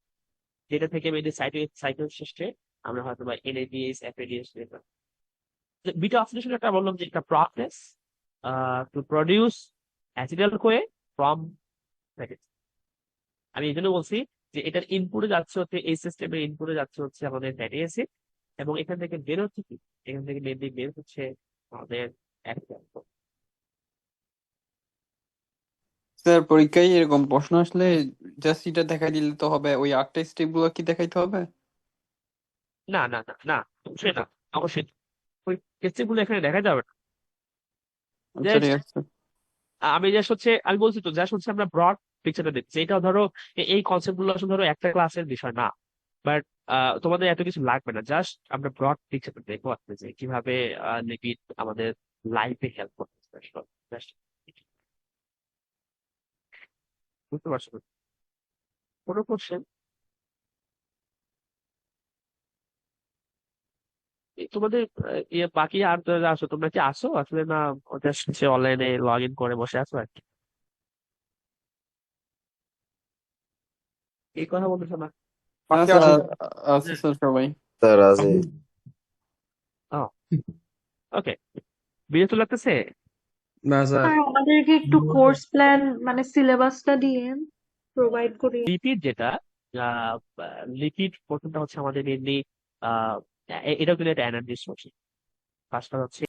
যেটা থেকে মেইনলি সাইক্লিক সাইকেল শেষে আমরা হয়তো বা এনএডিএইচ এফএডিএইচ। বিটা অক্সিডেশন একটা বললাম যে একটা process to produce acetyl CoA from package. আমি এই জন্য বলছি যে এটার ইনপুটে যাচ্ছে হচ্ছে, এই সিস্টেমের ইনপুটে যাচ্ছে হচ্ছে আমাদের ফ্যাটি অ্যাসিড, এবং এখান থেকে বের হচ্ছে কি, এখান থেকে মেনলি বের হচ্ছে আমাদের example। স্যার পরীক্ষায় এরকম প্রশ্ন আসলে জাস্ট এটা দেখাই দিলে তো হবে, ওই 8টা স্টেপ গুলো কি দেখাইতে হবে? না না না না, অবশ্যই না, অবশ্যই না। ওই কেসগুলো এখানে দেখা যাবে না। আচ্ছা ঠিক আছে। আমি জাস্ট হচ্ছে, আমি বলছি তো জাস্ট হচ্ছে আমরা ব্রড পিকচারটা দেখছি। এটা ধরো এই কনসেপ্ট গুলো আসলে ধরো একটা ক্লাসের বিষয় না, বাট তোমাদের এত কিছু লাগবে না, জাস্ট আমরা ব্রড পিকচারটা দেখবো আসলে যে কিভাবে লিপিড আমাদের লাইফে হেল্প করতেছে আসলে। Just বুঝতে পারছো তো? কোনো কোশ্চেন? তোমাদের বাকি আর যারা আছো, তোমরা কি আসো আসলে না জাস্ট হচ্ছে অনলাইনে লগ ইন করে বসে আছো আর কি? এই কথা বলতেছো না? হ্যাঁ স্যার, আছে স্যার সবাই। স্যার আছে। ওকে, বিরক্ত লাগতেছে? না স্যার। স্যার আমাদেরকে একটু কোর্স প্ল্যান মানে সিলেবাসটা দিয়ে প্রোভাইড করে। লিপিড যেটা, লিপিড প্রথমটা হচ্ছে আমাদের মেনলি, এটাও কিন্তু একটা এনার্জি সোর্স। ফার্স্টটা হচ্ছে